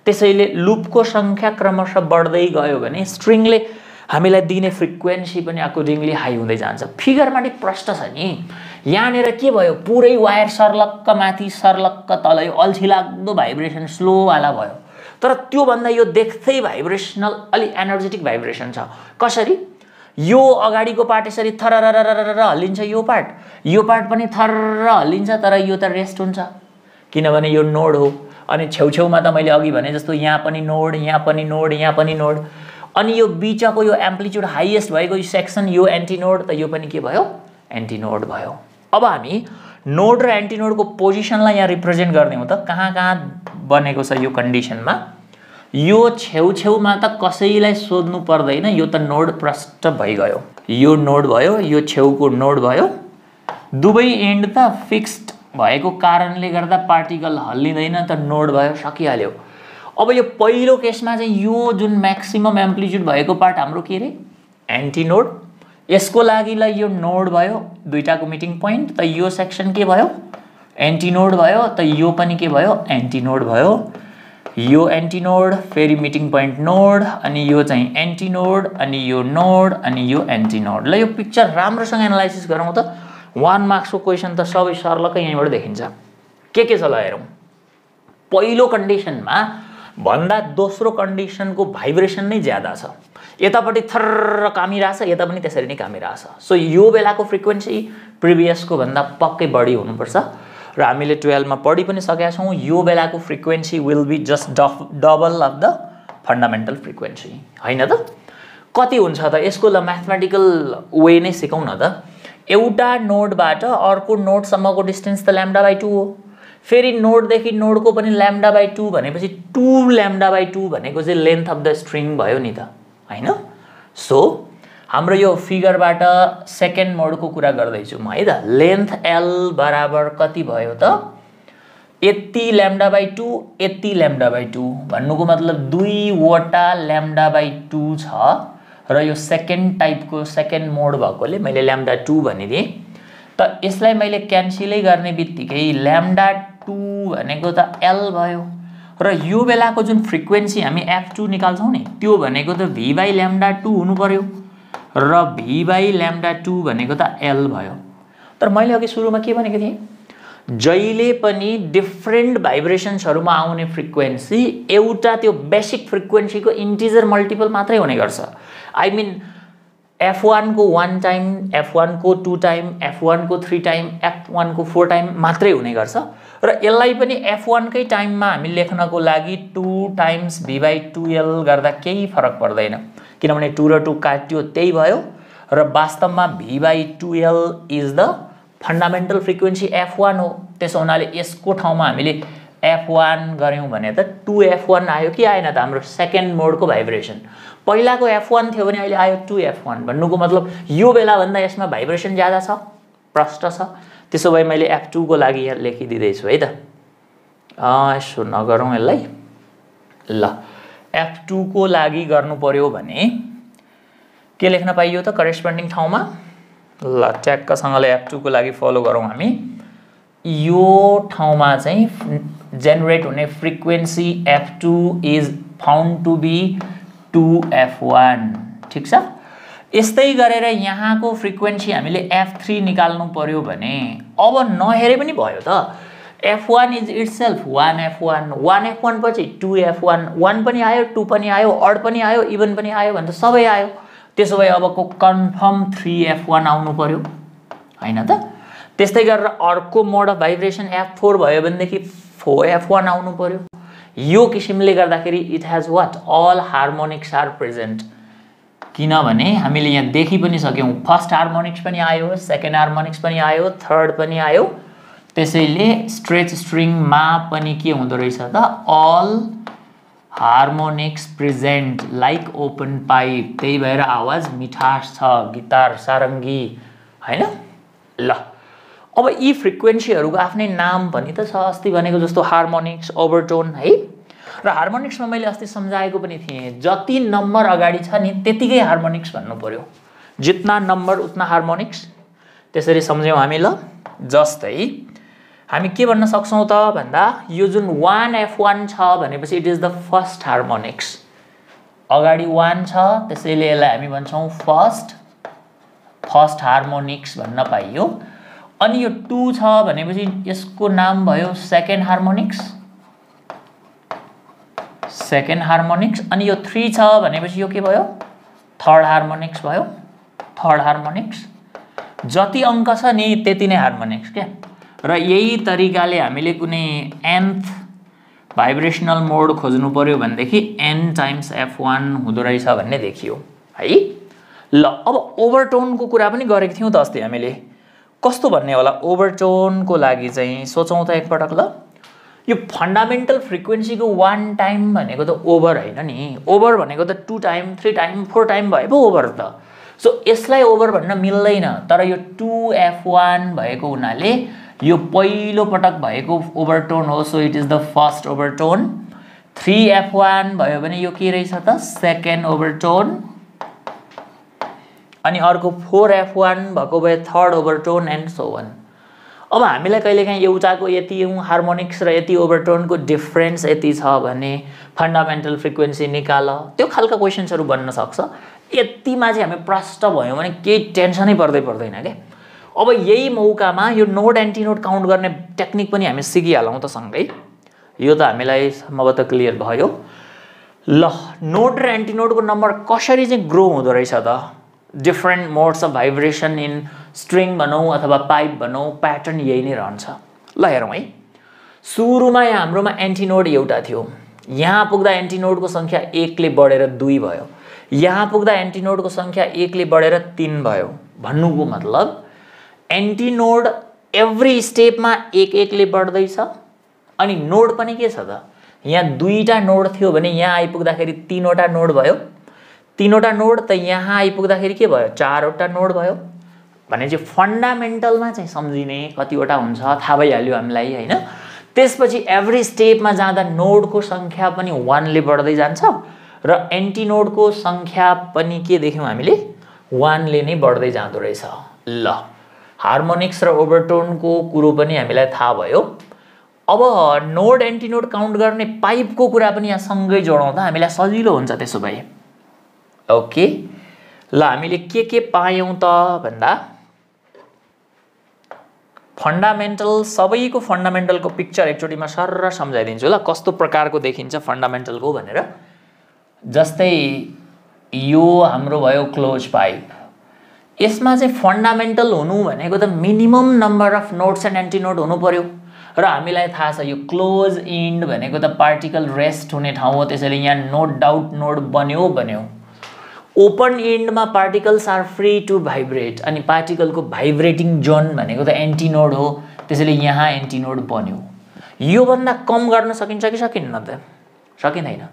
त्यसैले लुपको संख्या क्रमशः बढ्दै गयो भने स्ट्रिङले हामीलाई दिने फ्रिक्वेन्सी पनि अकर्डिङली हाई हुँदै जान्छ। फिगरमा नि प्रश्न छ नि, यहाँनिर के भयो, पुरै वायर सर्लक्क माथि सर्लक्क तल, यो अल्छी लाग्दो भाइब्रेसन स्लोवाला भयो। तर त्योभन्दा यो देख्दै भाइब्रेसनल अलि एनर्जेटिक भाइब्रेसन छ। कसरी? यो अगाडिको पार्ट यसरी थरररररर हल्लिन्छ, यो पार्ट पनि थररर हल्लिन्छ, तर यो त रेस्ट हुन्छ किनभने यो नोड हो। अनि छेउछेउमा त मैले अघि भने जस्तो यहाँ पनि नोड, यहाँ पनि नोड, यहाँ पनि नोड, अनि यो बिचको यो एम्प्लिट्युड हाइएस्ट भएको यो सेक्सन, यो एन्टी नोड, त यो पनि के भयो, एन्टी नोड भयो। अब हामी नोड र एन्टी नोडको पोजिसनलाई यहाँ रिप्रेजेन्ट गर्ने हो त कहाँ बनेको छ यो कन्डिसनमा। यो छेउछेउमा त कसैलाई सोध्नु पर्दैन, यो त नोड प्रष्ट भइगयो, यो नोड भयो, यो छेउको नोड भयो, दुवै एन्ड त फिक्स्ड भएको कारणले गर्दा पार्टिकल हल्लिँदैन, त नोड भयो, सकिहाल्यो। अब यो पहिलो केसमा चाहिँ यो जुन म्याक्सिमम एम्प्लिट्युड भएको पार्ट हाम्रो के अरे, एन्टी नोड, यसको लागिलाई यो नोड भयो, दुईटाको मिटिङ पोइन्ट, त यो सेक्सन के भयो, एन्टी नोड भयो, त यो पनि के भयो, एन्टी नोड भयो, यो एन्टी नोड, फेरि मिटिङ पोइन्ट नोड, अनि यो चाहिँ एन्टी नोड, अनि यो नोड, अनि यो एन्टी नोड। ल यो पिक्चर राम्रोसँग एनालाइसिस गरौँ त, 1 मार्क्सको क्वेसन त सबै सर्लकै यहीँबाट देखिन्छ। के छ ल हेरौँ। पहिलो कन्डिसनमा भन्दा दोस्रो कन्डिसनको भाइब्रेसन नै ज्यादा छ, यतापट्टि थर्र कामिरहेछ, यता पनि त्यसरी नै कामिरहेछ। सो यो बेलाको फ्रिक्वेन्सी प्रिभियसको भन्दा पक्कै बढी हुनुपर्छ र हामीले 12 मा पढि पनि सकेका छौँ। यो बेलाको frequency will be just double of the fundamental frequency, होइन त? कति हुन्छ त यसको, ल म्याथमेटिकल वे नै सिकौँ न त। एउटा नोडबाट अर्को नोडसम्मको डिस्टेन्स त λ/2 हो, फेरि नोडदेखि नोडको पनि λ/2 भनेपछि 2 λ/2 भनेको चाहिँ लेन्थ अफ द स्ट्रिङ भयो नि त, होइन? सो हाम्रो यो फिगरबाट सेकेन्ड मोडको कुरा गर्दैछु म, है त। लेन्थ L बराबर कति भयो त, यति λ/2 यति λ/2, भन्नुको मतलब 2 वटा λ/2 छ, र यो सेकेन्ड टाइपको सेकेन्ड मोड भएकोले मैले λ2 भनिदिएँ। त यसलाई मैले क्यान्सिलै गर्ने बित्तिकै λ2 भनेको त L भयो, र यो बेलाको जुन फ्रिक्वेन्सी हामी f2 निकाल्छौँ नि, त्यो भनेको त v/λ2 हुनु पर्यो, र v/λ2 भनेको त L भयो। तर मैले अघि सुरुमा के भनेको थिएँ, जहिले पनि डिफ्रेन्ट भाइब्रेसन्सहरुमा आउने फ्रिक्वेन्सी एउटा त्यो बेसिक फ्रिक्वेन्सीको इन्टिजर मल्टिपल मात्रै हुने गर्छ। आई मिन f1 को 1 टाइम, f1 को 2 टाइम, f1 को 3 टाइम, f1 को 4 टाइम मात्रै हुने गर्छ, र यसलाई पनि f1 कै टाइममा हामी लेख्नको लागि 2 टाइम्स v/2L गर्दा केही फरक पर्दैन, किनभने 2 र 2 काट्यो त्यही भयो, र वास्तवमा v/2L is the fundamental frequency f1 हो। त्यसो हुनाले यसको ठाउँमा हामीले f1 गर्यौं भने त 2f1 आयो कि आएन त, हाम्रो सेकेन्ड मोडको भाइब्रेसन। पहिलाको f1 थियो भने अहिले आयो 2f1, भन्नुको मतलब यो बेला भन्दा यसमा भाइब्रेसन ज्यादा छ, प्रष्ट छ। त्यसो भए मैले f2 को लागि यहाँ लेखिदिँदै छु है त। यसो नगरौँ यसलाई। ल f2 को लागि गर्नु पर्यो भने के लेख्न पाइयो त करेस्पोन्डिङ ठाउँमा? ल ट्याक्कसँगले f2 को लागि फलो गरौँ हामी। यो ठाउँमा चाहिँ जेनेरेट हुने frequency f2 is found to be 2f1, ठीक छ। यस्तै गरेर यहाँको फ्रिक्वेन्सी हामीले f3 निकाल्नु पर्यो भने अब नहेरे पनि भयो त। f1 is itself 1f1, 1f1 पछि 2f1, 1 पनि आयो, 2 पनि आयो, अड पनि आयो, इभन पनि आयो भने त सबै आयो। त्यसो भए अबको कन्फर्म 3f1 आउनु पर्यो, हैन त? त्यस्तै गरेर अर्को मोड अफ भाइब्रेसन f4 भयो भनेदेखि 4f1 आउनु पर्यो। यो किसिमले गर्दाखेरि it has what, all harmonics are present, किनभने हामीले यहाँ देखि पनि सक्यौं फर्स्ट हार्मोनिक्स पनि आयो, सेकेन्ड हार्मोनिक्स पनि आयो, थर्ड पनि आयो। त्यसैले स्ट्रेच स्ट्रिङमा पनि के हुँदो रहेछ त, all harmonics present like open pipe. त्यही भएर आवाज मिठास छ, गिटार सारङ्गी, हैन? ल अब यी फ्रिक्वेन्सीहरुको आफ्नै नाम पनि त छ, अस्ति भनेको जस्तो हार्मोनिक्स, ओभरटोन, है? र हार्मोनिक्समा मैले अस्ति सम्झाएको पनि थिएँ, जति नम्बर अगाडि छ नि त्यतिकै हार्मोनिक्स भन्नु पर्यो। जितना नम्बर उतना हार्मोनिक्स। त्यसरी सम्झ्यौँ हामी ल। जस्तै हामी के भन्न सक्छौँ त भन्दा यो जुन 1F1 छ भनेपछि it is the first harmonics. अगाडि 1 छ त्यसैले यसलाई हामी भन्छौँ फर्स्ट हार्मोनिक्स भन्न पाइयो। अनि यो 2 छ भनेपछि यसको नाम भयो सेकेन्ड हार्मोनिक्स। अनि यो 3 छ भनेपछि यो के भयो? Third harmonics. जति अङ्क छ नि त्यति नै हार्मोनिक्स क्या। र यही तरिकाले हामीले कुनै nth भाइब्रेसनल मोड खोज्नु पर्यो भनेदेखि n टाइम्स F1 हुँदो रहेछ भन्ने देखियो है। ल अब ओभरटोनको कुरा पनि गरेको थियौँ त अस्ति हामीले। कस्तो भन्ने होला ओभरटोनको लागि चाहिँ सोचौँ त एकपटक ल। यो फन्डामेन्टल फ्रिक्वेन्सीको 1 टाइम भनेको त ओभर होइन नि। ओभर भनेको त 2 टाइम 3 टाइम 4 टाइम भए पो ओभर त। सो यसलाई ओभर भन्न मिल्दैन। तर यो 2F1 भएको हुनाले यो पहिलो पटक भएको ओभरटोन हो। So it is the first overtone. 3F1 भयो भने यो के रहेछ त? Second overtone. अनि अर्को 4F1 भएको भए third overtone and so on. अब हामीलाई कहिलेकाहीँ एउटाको यति हार्मोनिक्स र यति ओभरटोनको डिफरेन्स यति छ भने फन्डामेन्टल फ्रिक्वेन्सी निकाल, त्यो खालका क्वेसन्सहरू बन्न सक्छ। यतिमा चाहिँ हामी प्रष्ट भयौँ भने केही टेन्सनै पर्दैन क्या। अब यही मौकामा यो नोड एन्टिनोड काउन्ट गर्ने टेक्निक पनि हामी सिकिहालौँ त सँगै। यो त हामीलाई सम्भवतः क्लियर भयो। ल नोड र एन्टिनोडको नम्बर कसरी चाहिँ ग्रो हुँदो रहेछ त? Different modes of vibration in string भनौँ अथवा पाइप भनौँ, प्याटर्न यही नै रहन्छ। ल हेरौँ है। सुरुमा हाम्रोमा एन्टिनोड एउटा थियो। यहाँ पुग्दा एन्टिनोडको सङ्ख्या 1 ले बढेर 2 भयो। यहाँ पुग्दा एन्टिनोडको सङ्ख्या 1 ले बढेर 3 भयो। भन्नुको मतलब एन्टिनोड एभ्री स्टेपमा 1 ले बढ्दैछ। अनि नोड पनि के छ त? यहाँ 2टा नोड थियो भने यहाँ आइपुग्दाखेरि 3वटा नोड भयो। 3वटा नोड त यहाँ आइपुग्दाखेरि के भयो? 4वटा नोड भयो। भने चाहिँ फन्डामेन्टलमा चाहिँ सम्झिने कतिवटा हुन्छ थाहा भइहाल्यो हामीलाई होइन। त्यसपछि एभ्री स्टेपमा जाँदा नोडको सङ्ख्या पनि 1 ले बढ्दै जान्छ र एन्टिनोडको सङ्ख्या पनि के देख्यौँ हामीले? 1 ले नै बढ्दै जाँदो रहेछ। ल हार्मोनिक्स र ओभरटोनको कुरो पनि हामीलाई थाहा भयो। अब नोड एन्टिनोड काउन्ट गर्ने पाइपको कुरा पनि यहाँ सँगै जोडाउँदा हामीलाई सजिलो हुन्छ त्यसो भए। ओके ल हामीले के पायौँ त भन्दा फन्डामेन्टल, सबैको फन्डामेन्टलको पिक्चर एकचोटिमा सरर सम्झाइदिन्छु ल कस्तो प्रकारको देखिन्छ फन्डामेन्टलको भनेर। जस्तै यो हाम्रो भयो क्लोज पाइप। यसमा चाहिँ फन्डामेन्टल हुनु भनेको त minimum number of nodes and antinode हुनु पर्यो। र हामीलाई थाहा छ यो क्लोज इन्ड भनेको त पार्टिकल रेस्ट हुने ठाउँ हो। त्यसैले यहाँ नो डाउट नोड बन्यो। ओपन इन्डमा particles are free to vibrate. अनि पार्टिकलको भाइब्रेटिङ जोन भनेको त एन्टिनोड हो। त्यसैले यहाँ एन्टिनोड बन्यो। योभन्दा कम गर्न सकिन्छ कि सकिन्न त? सकिँदैन।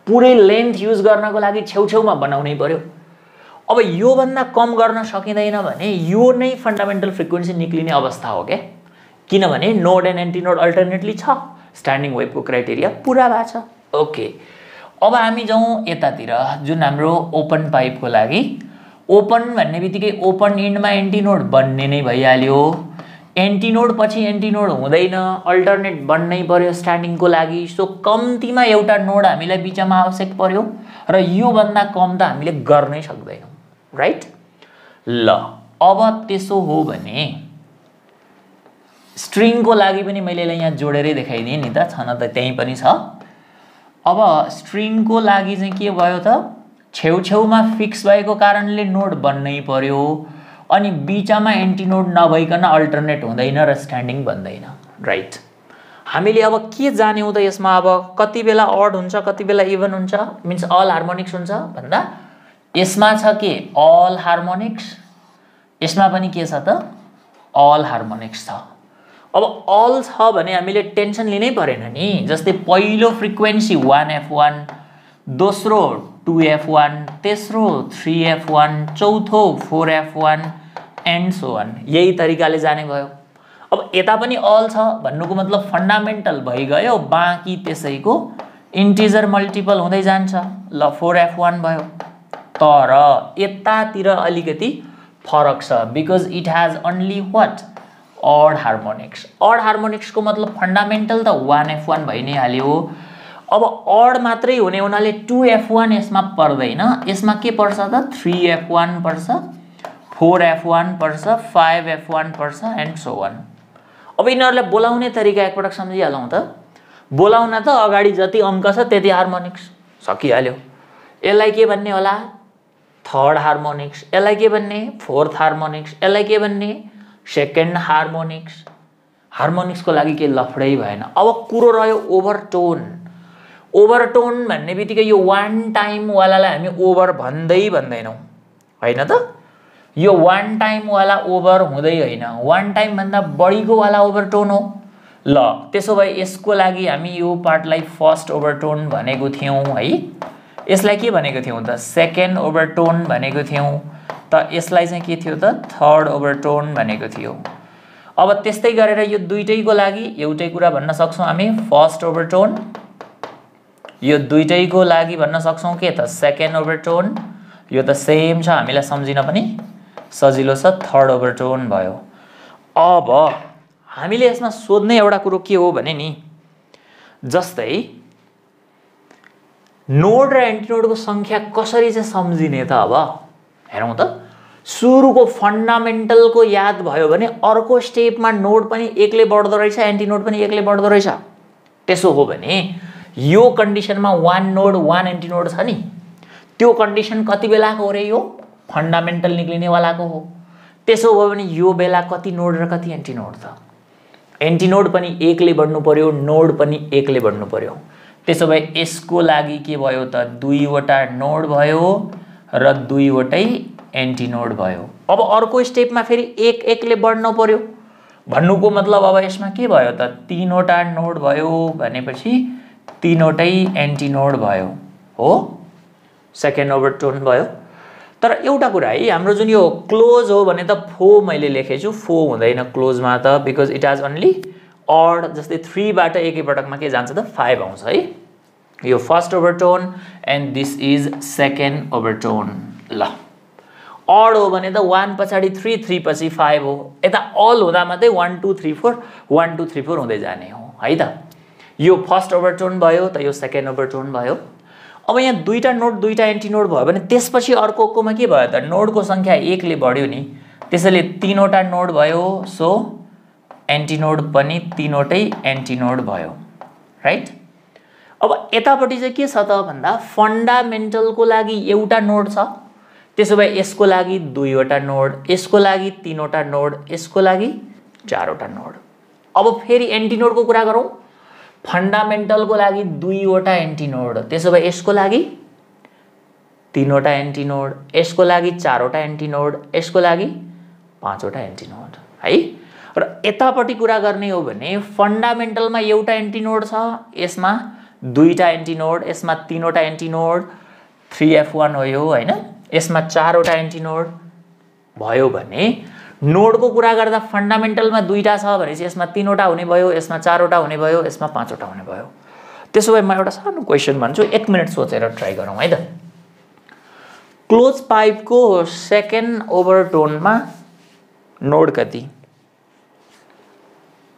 पुरै लेन्थ युज गर्नको लागि छेउछेउमा बनाउनै पर्यो। अब योभन्दा कम गर्न सकिँदैन भने यो नै फन्डामेन्टल फ्रिक्वेन्सी निक्लिने अवस्था हो क्या। किनभने नोड एन्ड एन्टिनोड अल्टरनेटली छ। स्ट्यान्डिङ वेभको क्राइटेरिया पुरा भएको छ। ओके अब हामी जाउँ यतातिर जुन हाम्रो ओपन पाइपको लागि। ओपन भन्ने बित्तिकै ओपन इन्डमा एन्टिनोड बन्ने नै भइहाल्यो। एन्टिनोड पछि एन्टिनोड हुँदैन, अल्टरनेट बन्नै पर्यो स्ट्यान्डिङको लागि। सो कम्तीमा एउटा नोड हामीलाई बिचमा आवश्यक पर्यो र योभन्दा कम त हामीले गर्नै सक्दैनौँ, राइट? ल अब त्यसो हो भने स्ट्रिङको लागि पनि मैले यहाँ जोडेरै देखाइदिएँ नि त, छन त त्यहीँ पनि छ। अब स्ट्रिङको लागि चाहिँ के भयो त? छेउछेउमा फिक्स भएको कारणले नोड बन्नै पर्यो। अनि बिचमा एन्टिनोड नभइकन अल्टरनेट हुँदैन र स्ट्यान्डिङ बन्दैन, राइट? हामीले अब के जान्यौँ त यसमा? अब कति बेला अड हुन्छ कति बेला इभन हुन्छ, मिन्स अल हार्मोनिक्स हुन्छ भन्दा यसमा छ के अल हार्मोनिक्स, यसमा पनि के छ त अल हार्मोनिक्स छ। अब अल छ भने हामीले टेन्सन लिनै परेन नि। जस्तै पहिलो फ्रिक्वेन्सी 1F1, दोस्रो 2F1, तेस्रो 3F1, चौथो 4F1 एन्ड सो अन। यही तरिकाले जाने भयो। अब यता पनि अल छ भन्नुको मतलब फन्डामेन्टल भइगयो, बाँकी त्यसैको इन्टिजर मल्टिपल हुँदै जान्छ। ल 4f1 भयो, तर यतातिर अलिकति फरक छ because it has only what odd harmonics. Odd harmonics को मतलब फंडामेंटल त 1f1 भइ नै हाल्यो। अब ऑड मात्रै हुने हुनाले 2f1 यसमा पर्दैन, यसमा के पर्छ त 3f1 पर्छ, 4f1 पर्छ, 5f1 पर्छ एन्ड सो अन। अब यिनीहरुलाई बोलाउने तरिका एकपटक सम्झिहालौं त। बोलाउन त अगाडि जति अंक छ त्यति हार्मोनिक्स सकिहाल्यो। यसलाई के भन्ने होला थर्ड हार्मोनिक्स, यसलाई के भन्ने फोर्थ हार्मोनिक्स, यसलाई के भन्ने सेकेन्ड हार्मोनिक्स। हार्मोनिक्स को लागि के लफडै भएन। अब कुरो रह्यो ओभरटोन। ओभरटोन भन्ने बित्तिकै यो वान टाइम वालालाई हामी ओभर भन्दैनौ हैन त। यो वान टाइम वाला ओभर हुँदै हैन, वान टाइम भन्दा बढीको वाला ओभरटोन हो। ल त्यसो भए यसको लागि हामी यो पार्टलाई फर्स्ट ओभरटोन भनेको थियौं है, यसलाई के भनेको थियौं त सेकेन्ड ओभरटोन भनेको थियौं, त यसलाई चाहिँ के थियो त थर्ड ओभरटोन भनेको थियो। अब त्यस्तै गरेर यो दुईटैको लागि एउटै कुरा भन्न सक्छौं हामी फर्स्ट ओभरटोन, यो दुईटैको लागि भन्न सक्छौं के त सेकेन्ड ओभरटोन। यो त सेम छ, हामीलाई सम्झिन पनि सजिलो छ, थर्ड ओभरटोन भयो। अब हामीले यसमा सोध्ने एउटा कुरो के हो भने नि जस्तै नोड र एन्टिनोडको संख्या कसरी चाहिँ सम्झिने त। अब हेरौं त, सुरुको फन्डामेन्टलको याद भयो भने अर्को स्टेपमा नोड पनि एकले बढ्दो रहेछ, एन्टिनोड पनि एकले बढ्दो रहेछ। त्यसो हो भने यो कन्डिसनमा वान नोड वान एन्टिनोड छ नि, त्यो कन्डिसन कति बेलाको हो रे, यो फन्डामेन्टल निक्लिने वालाको हो। त्यसो हो भने यो बेला कति नोड र कति एन्टिनोड त एन्टिनोड पनि एकले बढ्नु पर्यो, नोड पनि एकले बढ्नु पर्यो। त्यसो भए यसको लागि के भयो त दुईवटा नोड भयो र दुईवटै एन्टिनोड भयो। अब अर्को स्टेपमा फेरि एक एकले बढ्नु पर्यो भन्नुको मतलब अब यसमा के भयो त तीनवटा नोड भयो भनेपछि तीनवटै एन्टिनोड भयो हो, सेकेन्ड ओभरटोन भयो। तर एउटा कुरा है, हाम्रो जुन यो क्लोज हो भने त फो मैले लेखेछु, फो हुँदैन क्लोजमा त because it has only odd. जस्तै 3 बाट एकै पटकमा के जान्छ त 5 आउँछ है। यो first overtone and this is second overtone. ल ऑड हो भने त 1 पछाडि 3, 3 पछि 5 हो। यता अल हुँदा मात्रै 1 2 3 4 1 2 3 4 हुँदै जाने हो है त। यो फर्स्ट ओभरटोन भयो त यो सेकेन्ड ओभरटोन भयो। अब यहाँ दुईटा नोड दुईटा एन्टिनोड भयो भने त्यसपछि अर्कोमा के भयो त नोडको संख्या 1 ले बढ्यो नि, त्यसैले तीनवटा नोड भयो, सो एन्टिनोड पनि तीनवटै एन्टिनोड भयो राइट। अब यतापट्टि चाहिँ के छ त भन्दा फन्डामेन्टलको लागि एउटा नोड छ, त्यसो भए यसको लागि दुईवटा नोड, यसको लागि तीनवटा नोड, यसको लागि चारवटा नोड। अब फेरि एन्टिनोडको कुरा गरौँ, फन्डामेन्टलको लागि दुईवटा एन्टिनोड, त्यसो भए यसको लागि तीनवटा एन्टिनोड, यसको लागि चारवटा एन्टिनोड, यसको लागि पाँचवटा एन्टिनोड है। र यतापट्टि कुरा गर्ने हो भने फन्डामेन्टलमा एउटा एन्टिनोड छ, यसमा दुईटा एन्टिनोड, यसमा तीनवटा एन्टिनोड, 3f1 हो यो हैन, यसमा चारवटा एन्टिनोड भयो भने नोडको कुरा गर्दा फन्डामेन्टलमा दुईटा छ भनेपछि यसमा तीनवटा हुने भयो, यसमा चारवटा हुने भयो, यसमा पाँचवटा हुने भयो। त्यसो भए म एउटा सानो क्वेशन भन्छु, 1 मिनेट सोचेर ट्राई गरौँ है त। क्लोज पाइपको सेकेन्ड ओभरटोनमा नोड कति?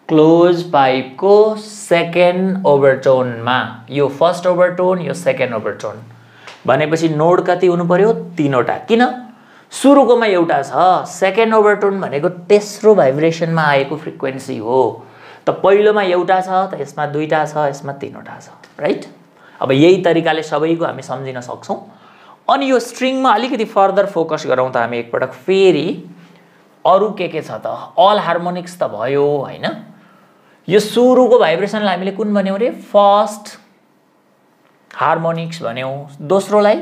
क्लोज पाइपको सेकेन्ड ओभरटोनमा यो फर्स्ट ओभरटोन यो सेकेन्ड ओभरटोन भनेपछि नोड कति हुनु पर्यो? तीनवटा। किन? सुरुकोमा एउटा छ, सेकेन्ड ओभरटोन भनेको तेस्रो भाइब्रेसनमा आएको फ्रिक्वेन्सी हो, त पहिलोमा एउटा छ त यसमा दुईटा छ, यसमा तीनवटा छ राइट। अब यही तरिकाले सबैको हामी सम्झिन सक्छौं। अनि यो स्ट्रिङमा अलिकति फर्दर फोकस गरौँ त हामी एकपटक फेरि अरु के छ त अल हार्मोनिक्स त भयो हैन। यो सुरुको भाइब्रेसनलाई हामीले कुन भन्यौ रे? फर्स्ट हार्मोनिक्स भन्यौ, दोस्रोलाई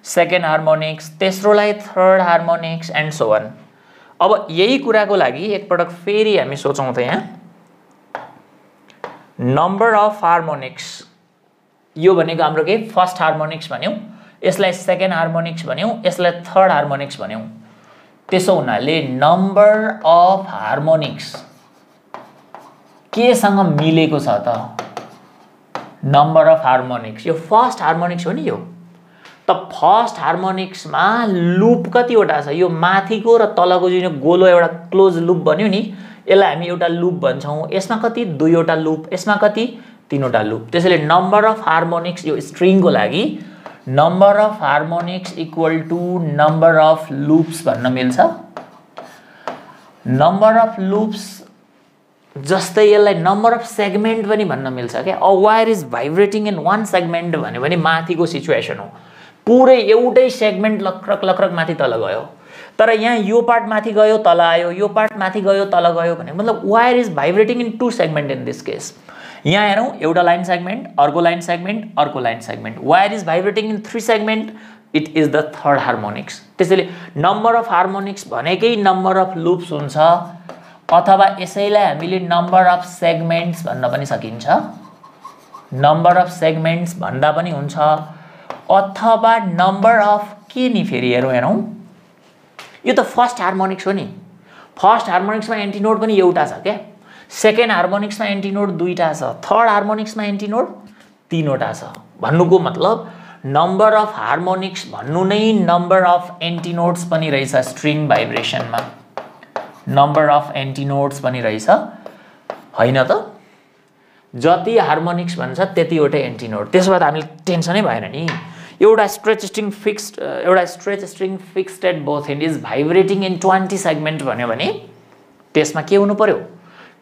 सेकेन्ड हार्मोनिक्स, तेस्रोलाई third harmonics and so on. अब यही कुराको लागि एकपटक फेरि हामी सोचौं त यहाँ नम्बर अफ हार्मोनिक्स, यो भनेको हाम्रो के फर्स्ट हार्मोनिक्स भन्यौ, यसलाई सेकेन्ड हार्मोनिक्स भन्यौ, यसलाई थर्ड हार्मोनिक्स भन्यौ। त्यसो हुनाले नम्बर अफ हार्मोनिक्स केसँग मिलेको छ त? नम्बर अफ हार्मोनिक्स, यो फर्स्ट हार्मोनिक्स हो नि यो। त फर्स्ट हार्मोनिक्समा लुप कतिवटा छ, यो माथिको र तलको जुन गोलो एउटा क्लोज लुप बन्यो नि, यसलाई हामी एउटा लुप भन्छौँ। यसमा कति, 2 वटा लुप, यसमा कति, 3 वटा लुप। त्यसैले नम्बर अफ हार्मोनिक्स यो स्ट्रिङको लागि number of harmonics equal to number of loops भन्न मिल्छ। नम्बर अफ लुप्स जस्तै यसलाई नम्बर अफ सेगमेन्ट पनि भन्न मिल्छ क्या। A wire is vibrating in one segment भन्यो भने माथिको सिचुएसन हो, पुरै एउटै सेगमेन्ट लक्रक लक्रक माथि तल गयो। तर यहाँ यो पार्ट माथि गयो तल आयो, यो पार्ट माथि गयो तल गयो भने मतलब wire is vibrating in 2 segment in this case. यहाँ हेरौँ, एउटा लाइन सेगमेन्ट, अर्को लाइन सेगमेन्ट, अर्को line segment. Wire is vibrating in 3 segment, it is the third harmonics. त्यसैले नम्बर अफ हार्मोनिक्स भनेकै नम्बर अफ लुप्स हुन्छ, अथवा यसैलाई हामीले नम्बर अफ सेगमेन्ट्स भन्न पनि सकिन्छ। नम्बर अफ सेगमेन्ट्स भन्दा पनि हुन्छ, अथवा नम्बर अफ के नि फेरि हेरौँ, यो त फर्स्ट हार्मोनिक्स हो नि। फर्स्ट हार्मोनिक्समा एन्टिनोड पनि एउटा छ क्या, सेकेन्ड हार्मोनिक्समा एन्टिनोड 2टा छ, थर्ड हार्मोनिक्समा एन्टिनोड 3 वटा छ। भन्नुको मतलब नम्बर अफ हार्मोनिक्स भन्नु नै नम्बर अफ एन्टिनोड्स पनि रहेछ स्ट्रिङ भाइब्रेसनमा। नम्बर अफ एन्टिनोड्स पनि रहेछ होइन त, जति हार्मोनिक्स भन्छ त्यतिवटै एन्टिनोड। त्यसो भए त हामीले टेन्सनै भएन नि। एउटा stretch string fixed at both end is vibrating in 20 segment भन्यो भने त्यसमा के हुनु पर्यो,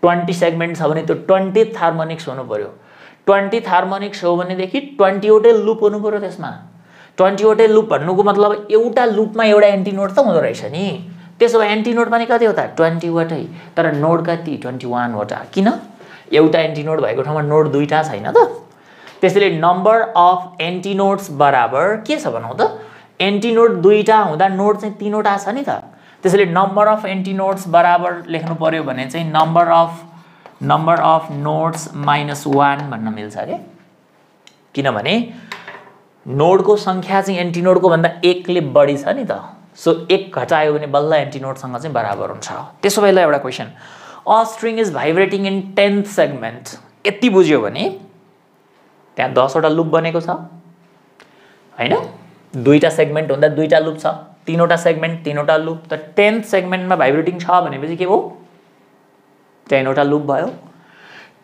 20 सेगमेन्ट छ भने त्यो 20th हार्मोनिक्स हुनु पर्यो। 20th हार्मोनिक्स हो भनेदेखि 20 वटै लुप हुनु पर्यो त्यसमा। 20 वटै लुप भन्नुको मतलब एउटा लुपमा एउटा एन्टिनोड त हुँदो रहेछ नि। त्यसो भए एन्टिनोड पनि कति वटा, 20 वटै, तर नोड कति, 21 वटा। किन, एउटा एन्टिनोड भएको ठाउँमा नोड 2टा छैन त। त्यसैले नम्बर अफ एन्टिनोड्स बराबर के छ भनौँ त, एन्टिनोड 2टा हुँदा नोड चाहिँ 3 वटा छ नि त। त्यसैले नम्बर अफ एन्टिनोड्स बराबर लेख्नु पर्यो भने चाहिँ नम्बर अफ नोड्स -1 भन्न मिल्छ के। किनभने नोडको संख्या चाहिँ एन्टिनोडको भन्दा 1 ले बढी छ नि त। सो 1 घटायो भने बल्ल एन्टिनोडसँग चाहिँ बराबर हुन्छ। त्यसो भए एउटा question, a string is vibrating in 10th segment, यति बुझ्यो भने त्यहाँ 10 वटा लुप बनेको छ होइन। 2टा सेगमेन्ट हुँदा 2टा लुप छ, 3 वटा सेगमेन्ट 3 वटा लुप। त 10th सेगमेन्टमा भाइब्रेटिङ छ भनेपछि के भयो, 10 वटा लुप भयो।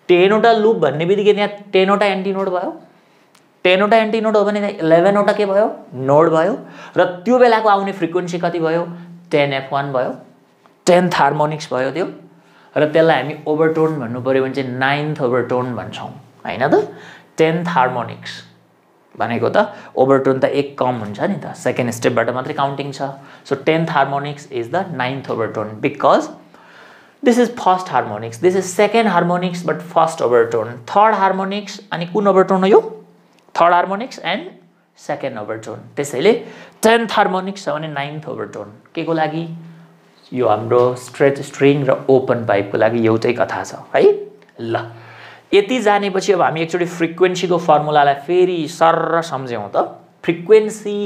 10 वटा लुप भन्ने बित्तिकै त्यहाँ 10 वटा एन्टिनोड भयो। 10 वटा एन्टिनोड हो भने 11 वटा के भयो, नोड भयो। र त्यो बेलाको आउने फ्रिक्वेन्सी कति भयो, 10f1 भयो। 10th हार्मोनिक्स भयो त्यो। र त्यसलाई हामी ओभरटोन भन्नु पर्यो भने चाहिँ 9th ओभरटोन भन्छौँ होइन त। 10th हार्मोनिक्स भनेको त ओभरटोन त 1 कम हुन्छ नि त, सेकेन्ड स्टेपबाट मात्रै काउन्टिङ छ। So 10th harmonics is the 9th overtone because this is first harmonics, this is second harmonics but first overtone. Third harmonics अनि कुन ओभरटोन हो यो, third harmonics and second overtone. त्यसैले 10th हार्मोनिक्स छ भने 9th overtone. के को लागि, यो हाम्रो स्ट्रेच स्ट्रिङ र ओपन पाइपको लागि एउटै कथा छ है। ल यति जानेपछि अब हामी एकचोटि फ्रिक्वेन्सीको फर्मुलालाई फेरि सरर सम्झौँ त। फ्रिक्वेन्सी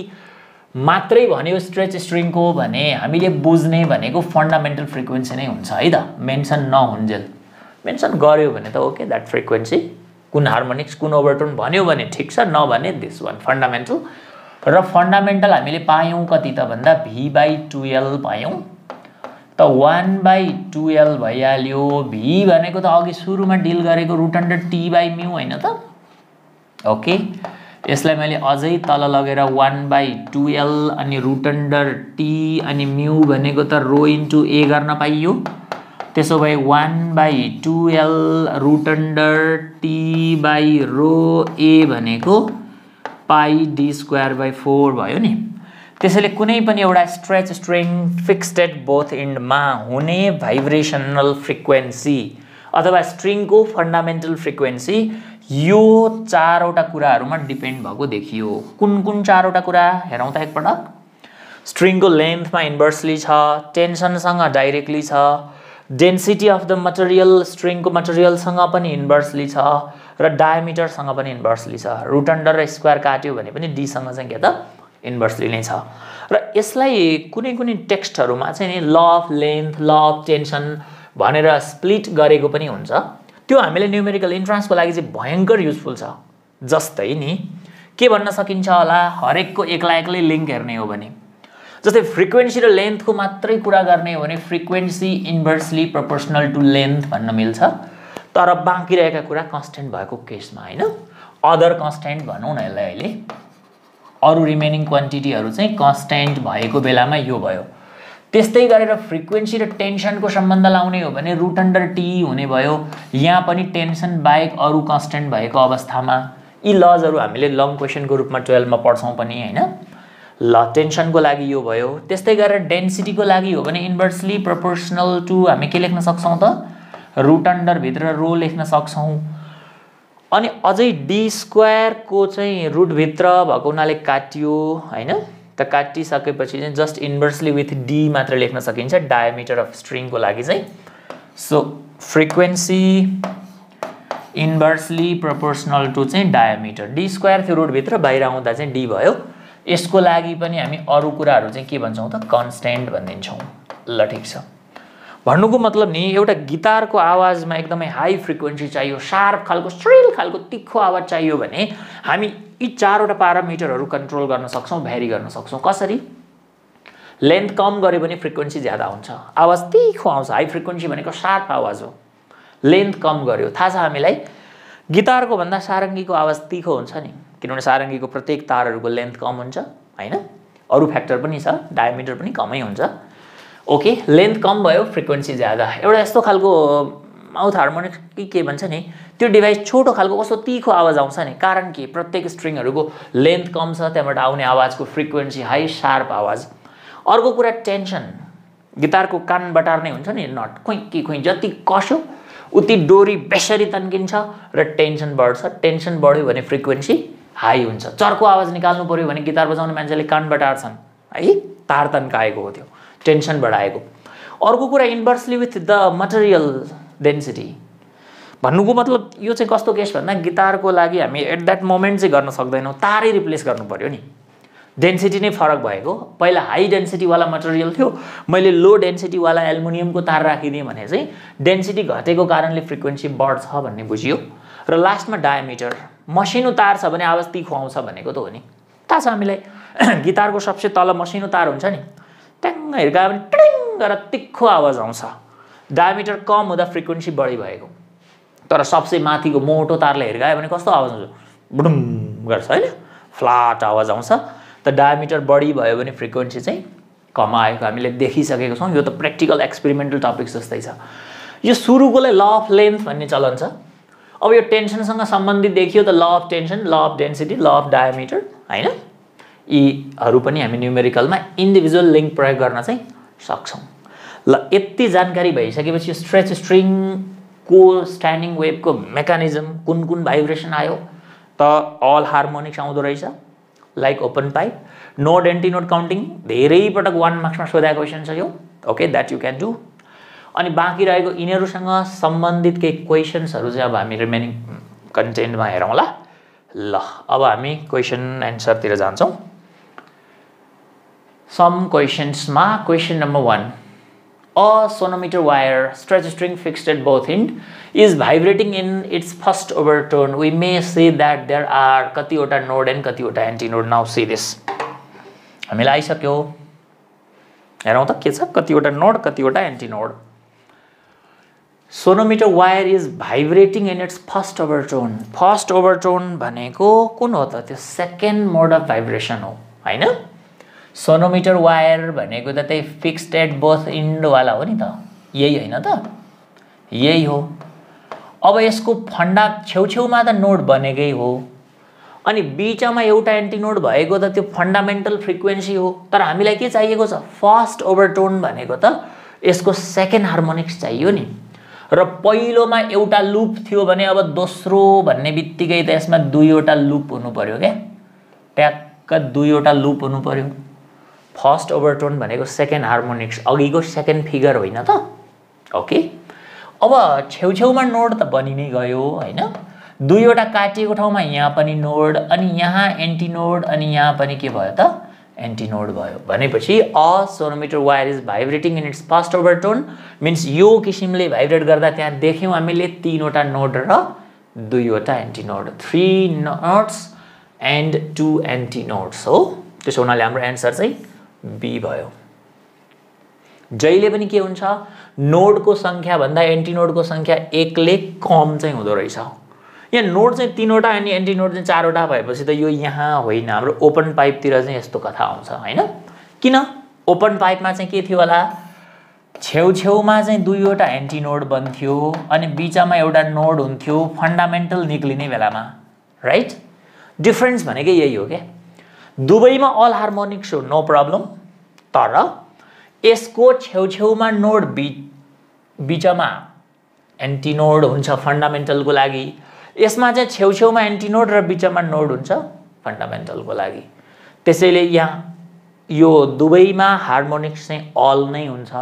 मात्रै भन्यो स्ट्रेच स्ट्रिङको भने हामीले बुझ्ने भनेको फन्डामेन्टल फ्रिक्वेन्सी नै हुन्छ है त। मेन्सन नहुन्जेल मेन्सन गर्यो भने त ओके द्याट फ्रिक्वेन्सी, कुन हार्मोनिक्स कुन ओभरटोन भन्यो भने ठिक छ, नभने दिस वान फन्डामेन्टल। र फन्डामेन्टल हामीले पायौँ कति त भन्दा v/2l पायौँ। त 1/2l भइहाल्यो। v भनेको त अघि सुरुमा डिल गरेको √T/μ होइन त। ओके, यसलाई मैले अझै तल लगेर 1/2l अनि √T अनि μ भनेको त ρ/a गर्न पाइयो। त्यसो भए 1/2l √T/ρa भनेको πd²/4 भयो नि। त्यसैले कुनै पनि एउटा stretch string fixed at both एन्डमा हुने भाइब्रेसनल फ्रिक्वेन्सी अथवा स्ट्रिङको फन्डामेन्टल फ्रिक्वेन्सी यो 4 वटा कुराहरूमा डिपेन्ड भएको देखियो। कुन कुन 4 वटा कुरा हेरौँ त एकपटक। स्ट्रिङको लेन्थमा इन्भर्सली छ, टेन्सनसँग डाइरेक्टली छ, डेन्सिटी अफ द मटेरियल स्ट्रिङको मटेरियलसँग पनि इन्भर्सली छ र डायमिटरसँग पनि इन्भर्सली छ। √, र स्क्वायर काट्यो भने पनि डी सँग चाहिँ के त इन्भर्सली नै छ। र यसलाई कुनै कुनै टेक्स्टहरूमा चाहिँ नि law of length, law of tension भनेर स्प्लिट गरेको पनि हुन्छ। त्यो हामीले न्युमेरिकल इन्ट्रान्सको लागि चाहिँ भयङ्कर युजफुल छ। जस्तै नि के भन्न सकिन्छ होला, हरेकको एक्लै एक्लै लिङ्क हेर्ने हो भने, जस्तै फ्रिक्वेन्सी र लेन्थको मात्रै कुरा गर्ने हो भने frequency inversely proportional to length भन्न मिल्छ, तर बाँकी रहेका कुरा कन्स्टेन्ट भएको केसमा हैन, अदर कन्स्टेन्ट भनौँ न यसलाई अहिले, अरू रिमेनिङ क्वान्टिटीहरू चाहिँ कन्स्टेन्ट भएको बेलामा यो भयो। त्यस्तै गरेर फ्रिक्वेन्सी र टेन्सनको सम्बन्ध लाउने हो भने रुट अन्डर टी हुने भयो, यहाँ पनि टेन्सन बाहेक अरू कन्स्टेन्ट भएको अवस्थामा। यी लजहरू हामीले लङ क्वेसनको रूपमा 12 मा पढ्छौँ पनि हैन। ल टेन्सनको लागि यो भयो। त्यस्तै गरेर डेन्सिटीको लागि हो भने इन्भर्सली प्रोपोर्सनल टु हामी के लेख्न सक्छौँ त, रुट अन्डर भित्र रो लेख्न सक्छौँ। अनि अझै डी स्क्वायरको चाहिँ रुट भित्र भएको हुनाले काटियो हैन, त काटिसकेपछि चाहिँ जस्ट इन्भर्सली विथ डी मात्र लेख्न सकिन्छ डायमिटर अफ स्ट्रिङको लागि चाहिँ। So frequency inversely proportional to चाहिँ डायमिटर, डी स्क्वायर थियो रुट भित्र, बाहिर आउँदा चाहिँ डी भयो। यसको लागि पनि हामी अरू कुराहरू चाहिँ के भन्छौँ त, कन्स्टेन्ट भनिदिन्छौँ। ल ठीक छ, भन्नुको मतलब नि एउटा गिटारको आवाजमा एकदमै हाई फ्रिक्वेन्सी चाहियो, शार्प खालको श्रिल खालको तिखो आवाज चाहियो भने हामी यी चारवटा प्यारामिटरहरू कन्ट्रोल गर्न सक्छौँ, भ्यारी गर्न सक्छौँ। कसरी? लेन्थ कम गऱ्यो भने फ्रिक्वेन्सी ज्यादा हुन्छ, आवाज तिखो आउँछ, हाई फ्रिक्वेन्सी भनेको शार्प आवाज हो। लेन्थ कम गर्यो, थाहा छ हामीलाई गिटारको भन्दा सारङ्गीको आवाज तिखो हुन्छ नि, किनभने सारङ्गीको प्रत्येक तारहरूको लेन्थ कम हुन्छ हैन, अरू फ्याक्टर पनि छ, डायमिटर पनि कमै हुन्छ। ओके, लेन्थ कम भयो, फ्रिक्वेन्सी ज्यादा। एउटा यस्तो खालको माउथ हार्मोनिक के भन्छ नि, त्यो डिभाइस छोटो खालको कस्तो तिखो आवाज आउँछ नि, कारण के, प्रत्येक स्ट्रिङहरूको लेन्थ कम छ, त्यहाँबाट आउने आवाजको फ्रिक्वेन्सी हाई शार्प आवाज। अर्को कुरा टेन्सन, गिटारको कान बटार्ने हुन्छ नि नट, खोइ जति कसो उति डोरी बेसरी तन्किन्छ र टेन्सन बढ्छ। टेन्सन बढ्यो भने फ्रिक्वेन्सी हाई हुन्छ। चर्को आवाज निकाल्नु पर्यो भने गिटार बजाउने मान्छेले कान बटार्छन् है, तार तन्काएको हो त्यो, टेन्सन बढाएको। अर्को कुरा inversely with the material density, भन्नुको मतलब यो चाहिँ कस्तो केस भन्दा गिटारको लागि हामी एट द्याट मोमेन्ट चाहिँ गर्न सक्दैनौँ, तारै रिप्लेस गर्नु पर्यो नि, डेन्सिटी नै फरक भएको। पहिला हाई डेन्सिटीवाला मटेरियल थियो, मैले लो डेन्सिटीवाला एल्युमिनियमको तार राखिदिएँ भने चाहिँ डेन्सिटी घटेको कारणले फ्रिक्वेन्सी बढ्छ भन्ने बुझियो। र लास्टमा डायमिटर, मसिनो तार छ भने आवाज तिखो आउँछ भनेको त हो नि, थाहा छ हामीलाई। गिटारको सबसे तल मसिनो तार हुन्छ नि, ट्याङ्ग हिर्कायो भने टिङ गरेर तिखो आवाज आउँछ, डायमिटर कम हुँदा फ्रिक्वेन्सी बढी भएको। तर सबसे माथिको मोटो तारले हिर्कायो भने कस्तो आवाज आउँछ, बुडुम गर्छ हैन, फ्ल्याट आवाज आउँछ। त डायमिटर बढी भयो भने फ्रिक्वेन्सी चाहिँ कम आएको हामीले देखिसकेको छौँ। यो त प्र्याक्टिकल एक्सपेरिमेन्टल टपिक्स जस्तै छ। यो सुरुकोलाई ल अफ लेन्थ भन्ने चलन छ। अब यो टेन्सनसँग सम्बन्धित देखियो त law of tension, law of density, law of diameter हैन, यीहरू पनि हामी न्युमेरिकलमा इन्डिभिजुअल लिङ्क प्रयोग गर्न चाहिँ सक्छौँ। ल यति जानकारी भइसकेपछि स्ट्रेच स्ट्रिङको स्ट्यान्डिङ वेभको मेकानिजम, कुन कुन भाइब्रेसन आयो त, अल हार्मोनिक्स आउँदो रहेछ like open pipe, node anti node counting धेरै पटक 1 मार्क्समा सोधेको क्वेसन छ यो। Okay, that you can do. अनि बाँकी रहेको यिनीहरूसँग सम्बन्धित केही क्वेसन्सहरू चाहिँ अब हामी रिमेनिङ कन्टेन्टमा हेरौँला। ल अब हामी क्वेसन एन्सरतिर जान्छौँ। सम क्वेसन्समा question number 1, a sonometer wire stretch string fixed at both end is vibrating in its first overtone. We may say that there are कतिवटा node and कतिवटा antinode. Now see this, हामीलाई आइसक्यो, हेरौँ त के छ, कतिवटा नोड कतिवटा antinode. Sonometer wire is vibrating in its first overtone. First overtone भनेको कुन हो त, त्यो सेकेन्ड मोड अफ भाइब्रेसन हो हैन। सोनोमिटर वायर भनेको त त्यही फिक्स्ड एट बोथ इन्डवाला हो नि त, यही होइन त, यही हो। अब यसको फन्डा छेउछेउमा त नोड बनेकै हो, अनि बिचमा एउटा एन्टिनोड भएको त त्यो फन्डामेन्टल फ्रिक्वेन्सी हो। तर हामीलाई के चाहिएको छ, फर्स्ट ओभरटोन भनेको त यसको सेकेन्ड हार्मोनिक्स चाहियो नि। र पहिलोमा एउटा लुप थियो भने अब दोस्रो भन्ने बित्तिकै त यसमा दुईवटा लुप हुनु पर्यो क्या, ट्याक्क दुईवटा लुप हुनु पर्यो। फर्स्ट ओभरटोन भनेको सेकेन्ड हार्मोनिक्स, अघिको सेकेन्ड फिगर होइन त। ओके, अब छेउछेउमा नोड त बनि नै गयो हैन, दुईवटा काटिएको ठाउँमा यहाँ पनि नोड, अनि यहाँ एन्टिनोड, अनि यहाँ पनि के भयो त, एन्टिनोड भयो। भनेपछि a sonometer wire is vibrating in its first overtone means यो किसिमले भाइब्रेट गर्दा त्यहाँ देख्यौँ हामीले तीनवटा नोड र दुईवटा एन्टिनोड, 3 नोड्स एन्ड 2 एन्टिनोड्स हो। त्यसो हुनाले हाम्रो एन्सर चाहिँ बी भयो। जहिले पनि के हुन्छ, नोडको संख्या भन्दा एन्टिनोडको संख्या 1 ले कम चाहिँ हुँदो रहेछ। यहाँ नोड चाहिँ 3वटा अनि एन्टिनोड चाहिँ 4वटा भएपछि त यो यहाँ होइन, हाम्रो ओपन पाइपतिर चाहिँ यस्तो कथा आउँछ हैन। किन ओपन पाइपमा चाहिँ के थियो होला, छेउछेउमा चाहिँ दुईवटा एन्टिनोड बन्थ्यो अनि बीचमा एउटा नोड हुन्थ्यो फन्डामेन्टल निक्लिने बेलामा, राइट। डिफरेन्स भनेको यही हो क्या, दुवैमा अल हार्मोनिक्स हो, नो प्रब्लम। तर यसको छेउछेउमा नोड बीचमा एन्टिनोड हुन्छ फन्डामेन्टलको लागि, यसमा चाहिँ छेउछेउमा एन्टिनोड र बीचमा नोड हुन्छ फन्डामेन्टलको लागि। त्यसैले यहाँ यो दुवैमा हार्मोनिक्स चाहिँ अल नै हुन्छ।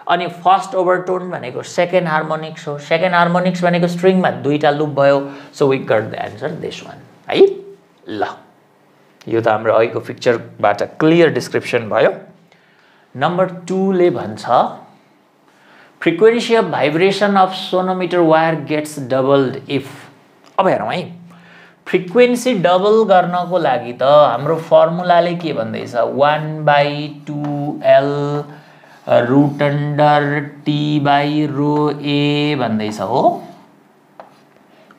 अनि फर्स्ट ओभरटोन भनेको सेकेन्ड हार्मोनिक्स हो। सेकेन्ड हार्मोनिक्स भनेको स्ट्रिङमा दुईटा लुप भयो, so we got the answer this one है। ल यो त हाम्रो अहिलेको पिक्चरबाट क्लियर डिस्क्रिप्सन भयो। नम्बर 2 ले भन्छ frequency of vibration of sonometer wire gets doubled if. अब हेरौँ है, फ्रिक्वेन्सी डबल गर्नको लागि त हाम्रो फर्मुलाले के भन्दैछ, 1/2L रुट अन्डर T/ρA भन्दैछ हो।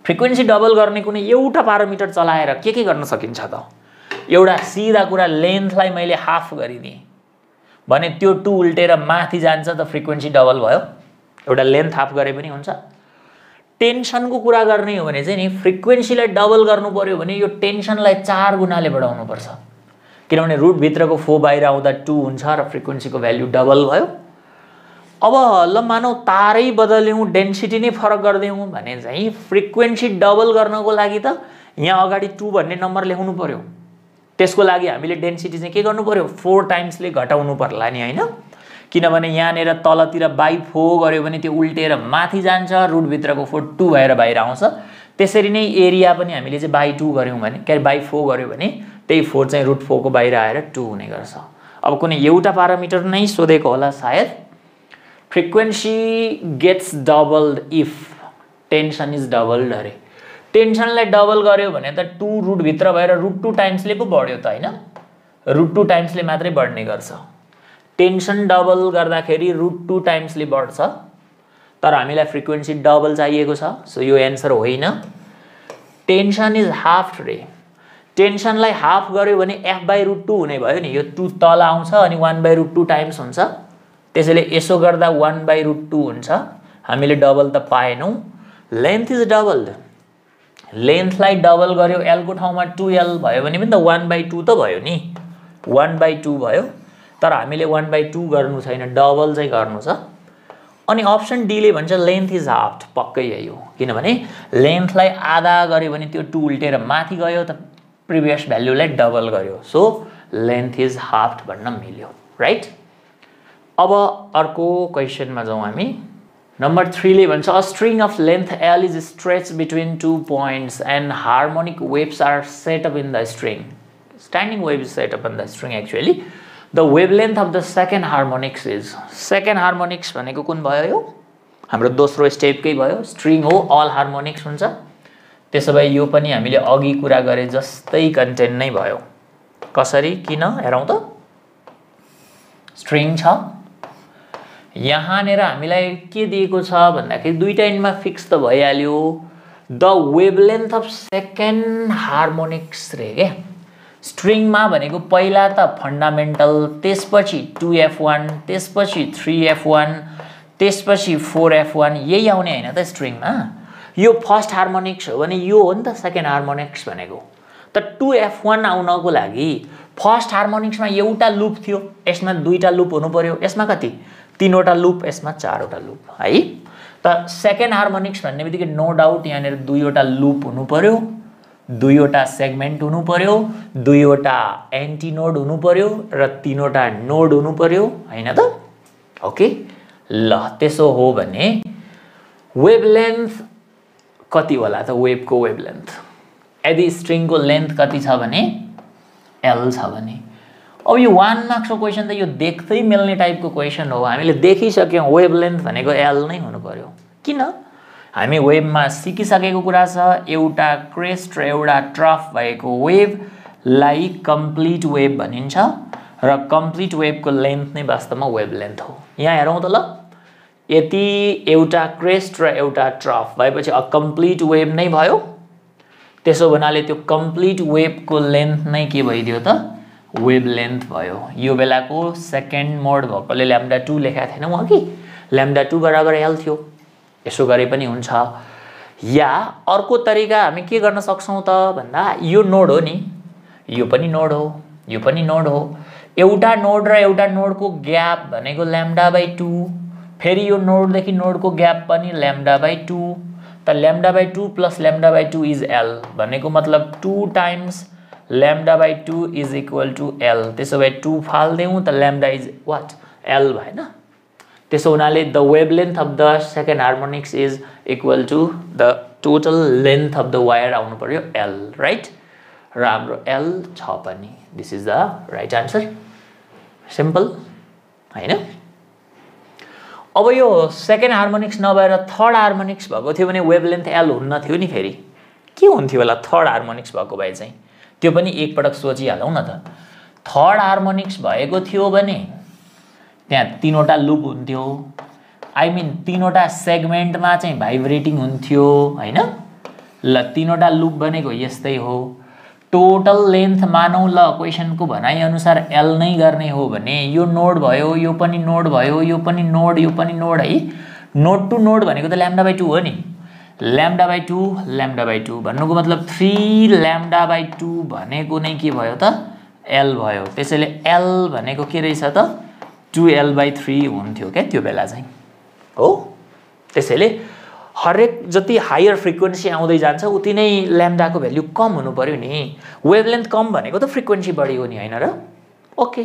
फ्रिक्वेन्सी डबल गर्ने कुनै एउटा प्यारामिटर चलाएर के गर्न सकिन्छ त, एउटा सिधा कुरा लेन्थलाई मैले हाफ गरिदिएँ भने त्यो 2 उल्टेर माथि जान्छ त फ्रिक्वेन्सी डबल भयो। एउटा लेन्थ हाफ गरे पनि हुन्छ। टेन्सनको कुरा गर्ने हो भने चाहिँ नि फ्रिक्वेन्सीलाई डबल गर्नु पर्यो भने यो टेन्सनलाई 4 गुणाले बढाउनु पर्छ, किनभने रुट भित्रको 4 बाहिर आउँदा 2 हुन्छ र फ्रिक्वेन्सीको भ्यालु डबल भयो। अब ल मानौ तारै बदल्यौँ, डेन्सिटी नै फरक गरिदियौँ भने चाहिँ फ्रिक्वेन्सी डबल गर्नको लागि त यहाँ अगाडि 2 भन्ने नम्बर लेख्नु पर्यो। त्यसको लागि हामीले डेन्सिटी चाहिँ के गर्नु पर्यो, 4 टाइम्सले घटाउनु पर्ला नि हैन। किनभने यहाँनिर तलतिर बाई 4 गर्यो भने त्यो उल्टेर माथि जान्छ, रुट भित्रको 4 2 भएर बाहिर आउँछ। त्यसरी नै एरिया पनि हामीले चाहिँ बाई 2 गर्यौँ भने, के बाई 4 गर्यो भने त्यही 4 चाहिँ रुट 4 को बाहिर आएर 2 हुने गर्छ। अब कुनै एउटा प्यारामिटर नै सोधेको होला सायद, frequency gets doubled if tension is doubled अरे। टेन्सनलाई डबल गर्यो भने त 2 रुट भित्र भएर रुट 2 टाइम्सले पो बढ्यो त हैन, रुट 2 टाइम्सले मात्रै बढ्ने गर्छ। टेन्सन डबल गर्दाखेरि रुट 2 टाइम्सले बढ्छ, तर हामीलाई फ्रिक्वेन्सी डबल चाहिएको छ, सो यो एन्सर होइन। टेन्सन इज हाफ रे, टेन्सनलाई हाफ गर्यो भने f/√2 हुने भयो नि, यो 2 तल आउँछ अनि 1/√2 टाइम्स हुन्छ। त्यसैले यसो गर्दा 1/√2 हुन्छ। हामीले डबल त पाएनौँ। लेन्थ इज डबल्ड, लेन्थलाई डबल गर्यो l को ठाउँमा 2l भयो भने पनि त 1/2 त भयो नि, 1/2 भयो। तर हामीले 1/2 गर्नु छैन, डबल चाहिँ गर्नु छ। अनि अप्सन डी ले भन्छ लेन्थ इज हाफ्ड, पक्कै यही हो। किनभने लेन्थलाई आधा गर्यो भने त्यो 2 उल्टेर माथि गयो त प्रिभियस भ्यालुलाई डबल गर्यो, सो लेन्थ इज हाफ्ड भन्न मिल्यो, राइट। अब अर्को क्वेसनमा जाउँ हामी। नम्बर 3 ले भन्छ a string of length L is stretch between 2 points and harmonic waves are set up in the string. Standing wave is set up in the string actually. The wavelength of the second harmonics is, second harmonics भनेको कुन भयो, यो हाम्रो दोस्रो स्टेपकै भयो। String हो, all harmonics हुन्छ। त्यसो भए यो पनि हामीले अघि कुरा गरे जस्तै कन्टेन्ट नै भयो। कसरी, किन हेरौँ त। स्ट्रिङ छ, यहाँनिर हामीलाई के दिएको छ भन्दाखेरि दुईटा एन्डमा फिक्स त भइहाल्यो। The wavelength of second harmonics रे क्या। स्ट्रिङमा भनेको पहिला त फन्डामेन्टल, त्यसपछि 2f1, त्यसपछि 3f1, त्यसपछि 4f1, यही आउने हैन त स्ट्रिङमा। यो फर्स्ट हार्मोनिक्स हो भने यो हो नि त सेकेन्ड हार्मोनिक्स भनेको। त 2f1 आउनको लागि फर्स्ट हार्मोनिक्समा एउटा लुप थियो, यसमा दुईटा लुप हुनु पर्यो। यसमा कति, 3वटा लुप, यसमा 4वटा लुप है। त सेकेन्ड हार्मोनिक्स भन्ने बित्तिकै नो डाउट यहाँनिर 2वटा लुप हुनु पर्यो, 2वटा सेगमेन्ट हुनु पर्यो, 2वटा एन्टिनोड हुनु पर्यो र 3वटा नोड हुनु पर्यो हैन त। ओके ल, त्यसो हो भने वेभलेन्थ कति होला त, वेभको वेभलेन्थ यदि स्ट्रिङको लेन्थ कति छ भने L छ भने। अब यो 1 मार्क्सको क्वेसन त यो देख्दै मिल्ने टाइपको क्वेसन हो। हामीले देखिसक्यौँ वेभलेन्थ भनेको L नै हुनु पर्यो। किन, हामी वेभमा सिकिसकेको कुरा छ एउटा क्रेस्ट र एउटा ट्रफ भएको वेभलाई कम्प्लिट वेभ भनिन्छ र कम्प्लिट वेभको लेन्थ नै वास्तवमा वेभ लेन्थ हो। यहाँ हेरौँ त ल, यति एउटा क्रेस्ट र एउटा ट्रफ भएपछि अ कम्प्लिट वेभ नै भयो। त्यसो भन्नाले त्यो कम्प्लिट वेभको लेन्थ नै के भइदियो त, वेभ लेन्थ भयो। यो बेलाको सेकेन्ड मोड भएकोले λ2 लेखेको थिएनौँ अघि, λ2 बराबर l थियो। यसो गरे पनि हुन्छ। या अर्को तरिका हामी के गर्न सक्छौँ त भन्दा यो नोड हो नि, यो पनि नोड हो, यो पनि नोड हो। एउटा नोड र एउटा नोडको ग्याप भनेको λ/2, फेरि यो नोडदेखि नोडको ग्याप पनि λ/2। त λ/2 प्लस λ/2 इज l भनेको मतलब 2 times λ/2 is equal to l। त्यसो भए 2 फाल्देऊ त λ इज वाट, l भएन। त्यसो हुनाले the wavelength of the second harmonics is equal to the total length of the wire आउनु पर्यो l, राइट। र हाम्रो l छ पनि। This is the right answer. Simple हैन। अब यो सेकेन्ड हार्मोनिक्स नभएर थर्ड हार्मोनिक्स भएको थियो भने वेभलेन्थ l हुन्न थियो नि, फेरि के हुन्थ्यो होला थर्ड हार्मोनिक्स भएको भए चाहिँ? त्यो पनि एकपटक सोचिहालौँ न त। थर्ड हार्मोनिक्स भएको थियो भने त्यहाँ 3वटा लुप हुन्थ्यो, आई मिन 3वटा सेगमेन्टमा चाहिँ भाइब्रेटिङ हुन्थ्यो हैन। ल 3वटा लुप भनेको यस्तै हो। टोटल लेन्थ मानौँ ल क्वेसनको भनाइ अनुसार l नै गर्ने हो भने यो नोड भयो, यो पनि नोड भयो, यो पनि नोड, यो पनि नोड है। नोड टु नोड भनेको त λ/2 हो नि। λ/2 भन्नुको मतलब 3 λ/2 भनेको नै के भयो त, l भयो। त्यसैले l भनेको के रहेछ त, 2l/3 हुन्थ्यो क्या त्यो बेला चाहिँ हो। त्यसैले हरेक जति हायर फ्रिक्वेन्सी आउँदै जान्छ उति नै ल्याम्डाको भ्याल्यु कम हुनु पर्यो नि। वेभलेन्थ कम भनेको त फ्रिक्वेन्सी बढी हो नि, हैन र? ओके,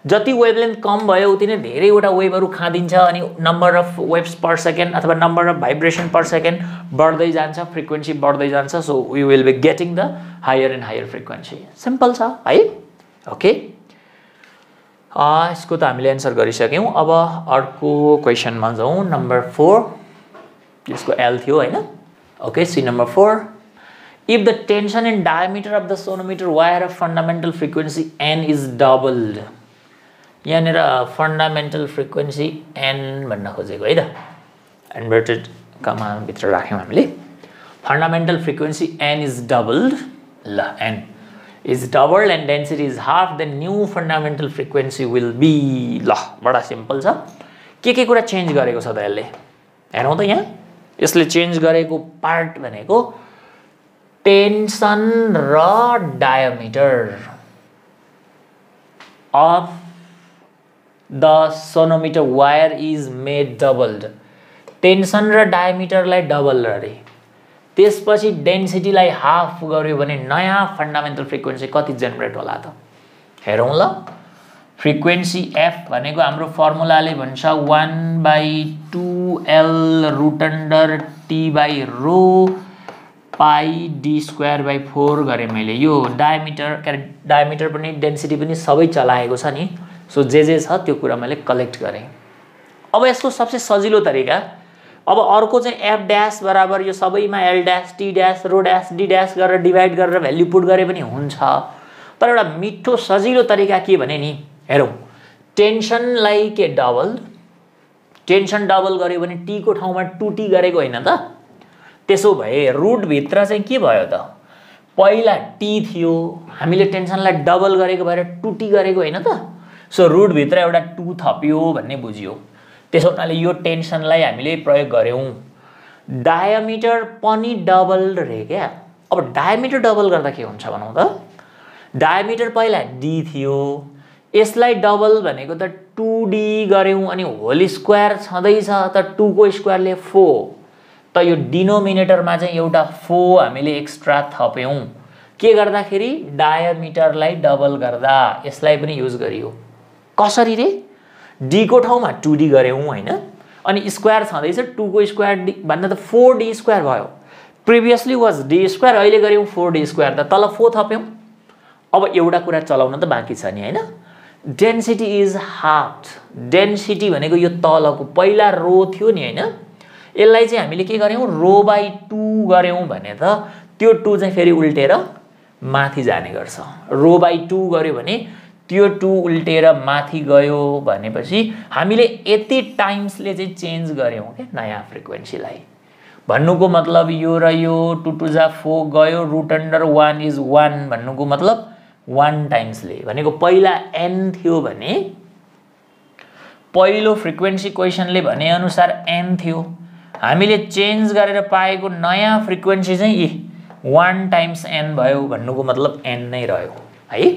जति वेभलेन्थ कम भयो उति नै धेरैवटा वेभहरू खादिन्छ अनि number of waves per second अथवा number of vibration per second बढ्दै जान्छ, फ्रिक्वेन्सी बढ्दै जान्छ। So we will be getting the higher and higher frequency. Simple छ है। ओके, यसको त हामीले एन्सर गरिसक्यौँ। अब अर्को क्वेसनमा जाउँ, नम्बर 4। यसको l थियो हैन। Okay, C number 4। If the tension and diameter of the sonometer wire of fundamental frequency n is doubled. यहाँनिर फन्डामेन्टल फ्रिक्वेन्सी n भन्न खोजेको है त, इन्भर्टेड कमाभित्र राख्यौँ हामीले। Fundamental frequency n is doubled. ल n is doubled and density is half, the new fundamental frequency will be। ल बडा सिम्पल छ। के कुरा चेन्ज गरेको छ त यसले हेरौँ त। यहाँ यसले चेन्ज गरेको पार्ट भनेको टेन्सन र diameter of the sonometer wire is made doubled. Tension र डायमिटरलाई डबल गरे, त्यसपछि डेन्सिटीलाई हाफ गर्यो भने नयाँ फन्डामेन्टल फ्रिक्वेन्सी कति जेनेरेट होला त हेरौँ ल। फ्रिक्वेन्सी f भनेको हाम्रो फर्मुलाले भन्छ 1/2l√T/ρ πd²/4 गरे मैले। यो डायमिटर पनि डेन्सिटी पनि सबै चलाएको छ नि। सो जे छ त्यो कुरा मैले कलेक्ट गरेँ। अब यसको सबसे सजिलो तरिका, अब अर्को चाहिँ f ड्यास बराबर यो सबैमा l ड्यास t ड्यास रो ड्यास d ड्यास गरेर डिभाइड गरेर भ्याल्यु पुट गरे पनि हुन्छ। तर एउटा मिठो सजिलो तरिका के भने नि, हेरौँ, टेन्सनलाई के डबल, टेन्सन डबल गर्यो भने t को ठाउँमा 2t गरेको हैन त। त्यसो भए रुट भित्र चाहिँ के भयो त, पहिला t थियो, हामीले टेन्सनलाई डबल गरेको भएर 2t गरेको हैन त। सो रुट भित्र एउटा 2 थपियो भन्ने बुझियो। त्यसो हुनाले यो टेन्सनलाई हामीले प्रयोग गर्यौं। डायमिटर पनि डबल रे क्या। अब डायमिटर डबल गर्दा के हुन्छ भनौं त। डायमिटर पहिला d थियो, यसलाई डबल भनेको त 2d गर्यौं अनि होल स्क्वायर छँदैछ त 2 को स्क्वायरले 4। त यो डिनोमिनेटरमा चाहिँ एउटा 4 हामीले एक्स्ट्रा थप्यौं। के गर्दाखेरि डायमिटरलाई डबल गर्दा यसलाई पनि युज गरियो। कसरी रे? d को ठाउँमा 2d गर्यौं हैन, अनि स्क्वायर छँदैछ 2 को स्क्वायर भन्दा त 4d स्क्वायर भयो। प्रिभियसली वाज d स्क्वायर, अहिले गर्यौं 4d स्क्वायर, त तल 4 थप्यौं। अब एउटा कुरा चलाउन त बाँकी छ नि हैन। Density is half. डेन्सिटी भनेको यो तलको पहिला रो थियो नि हैन, यसलाई चाहिँ हामीले के गर्यौं रो बाइ 2 गर्यौं भने त त्यो 2 चाहिँ फेरि उल्टेर माथि जाने गर्छ रो बाइ 2 गर्यो भने त्यो 2 उल्टेर माथि गयो भनेपछि हामीले यति टाइम्सले चाहिँ चेन्ज गर्यौं के नयाँ फ्रिक्वेन्सीलाई भन्नुको मतलब यो र यो 2 2 जा 4 गयो रुट अन्डर 1 इज 1 भन्नुको मतलब 1 टाइम्सले भनेको पहिला n थियो भने पहिलो फ्रिक्वेन्सी क्वेशनले भने अनुसार n थियो हामीले चेन्ज गरेर पाएको नयाँ फ्रिक्वेन्सी चाहिँ 1 टाइम्स n भयो भन्नुको मतलब n नै रह्यो है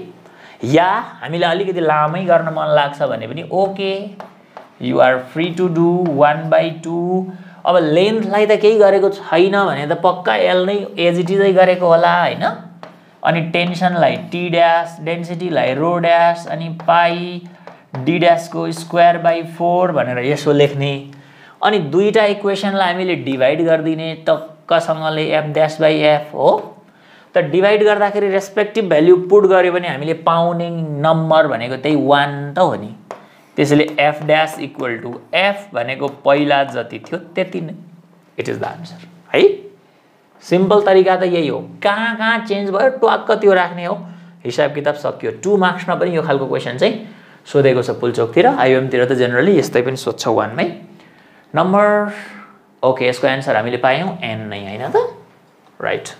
या हामीले अलिकति लामै गर्न मन लाग्छ भने पनि okay you are free to do 1/2 अब लेन्थलाई त केही गरेको छैन भने त पक्का l नै एज इट इज गरेको होला हैन अनि टेन्सनलाई t ड्याश डेन्सिटीलाई रो ड्याश अनि पाई d ड्याश को स्क्वायर बाइ 4 भनेर यसो लेख्ने अनि दुईटा इक्वेसनलाई हामीले डिवाइड गर्दिने टक्कसँगले f ड्याश बाइ f हो त डिवाइड गर्दाखेरि रेस्पेक्टिभ भ्यालु पुट गर्यो भने हामीले पाउने नम्बर भनेको त्यही 1 त हो नि त्यसैले f dash equal to f भनेको पहिला जति थियो त्यति नै इट इज द आन्सर है सिम्पल तरिका त यही हो कहाँ चेन्ज भयो ट्वाक्क त्यो राख्ने हो हिसाब किताब सकियो 2 मार्क्समा पनि यो खालको क्वेशन चाहिँ सोधेको छ पुलचोकतिर आइएम तिर त जनरली यस्तै पनि सोध्छ 1 मै नम्बर ओके यसको आन्सर हामीले पायौं n नै हैन त राइट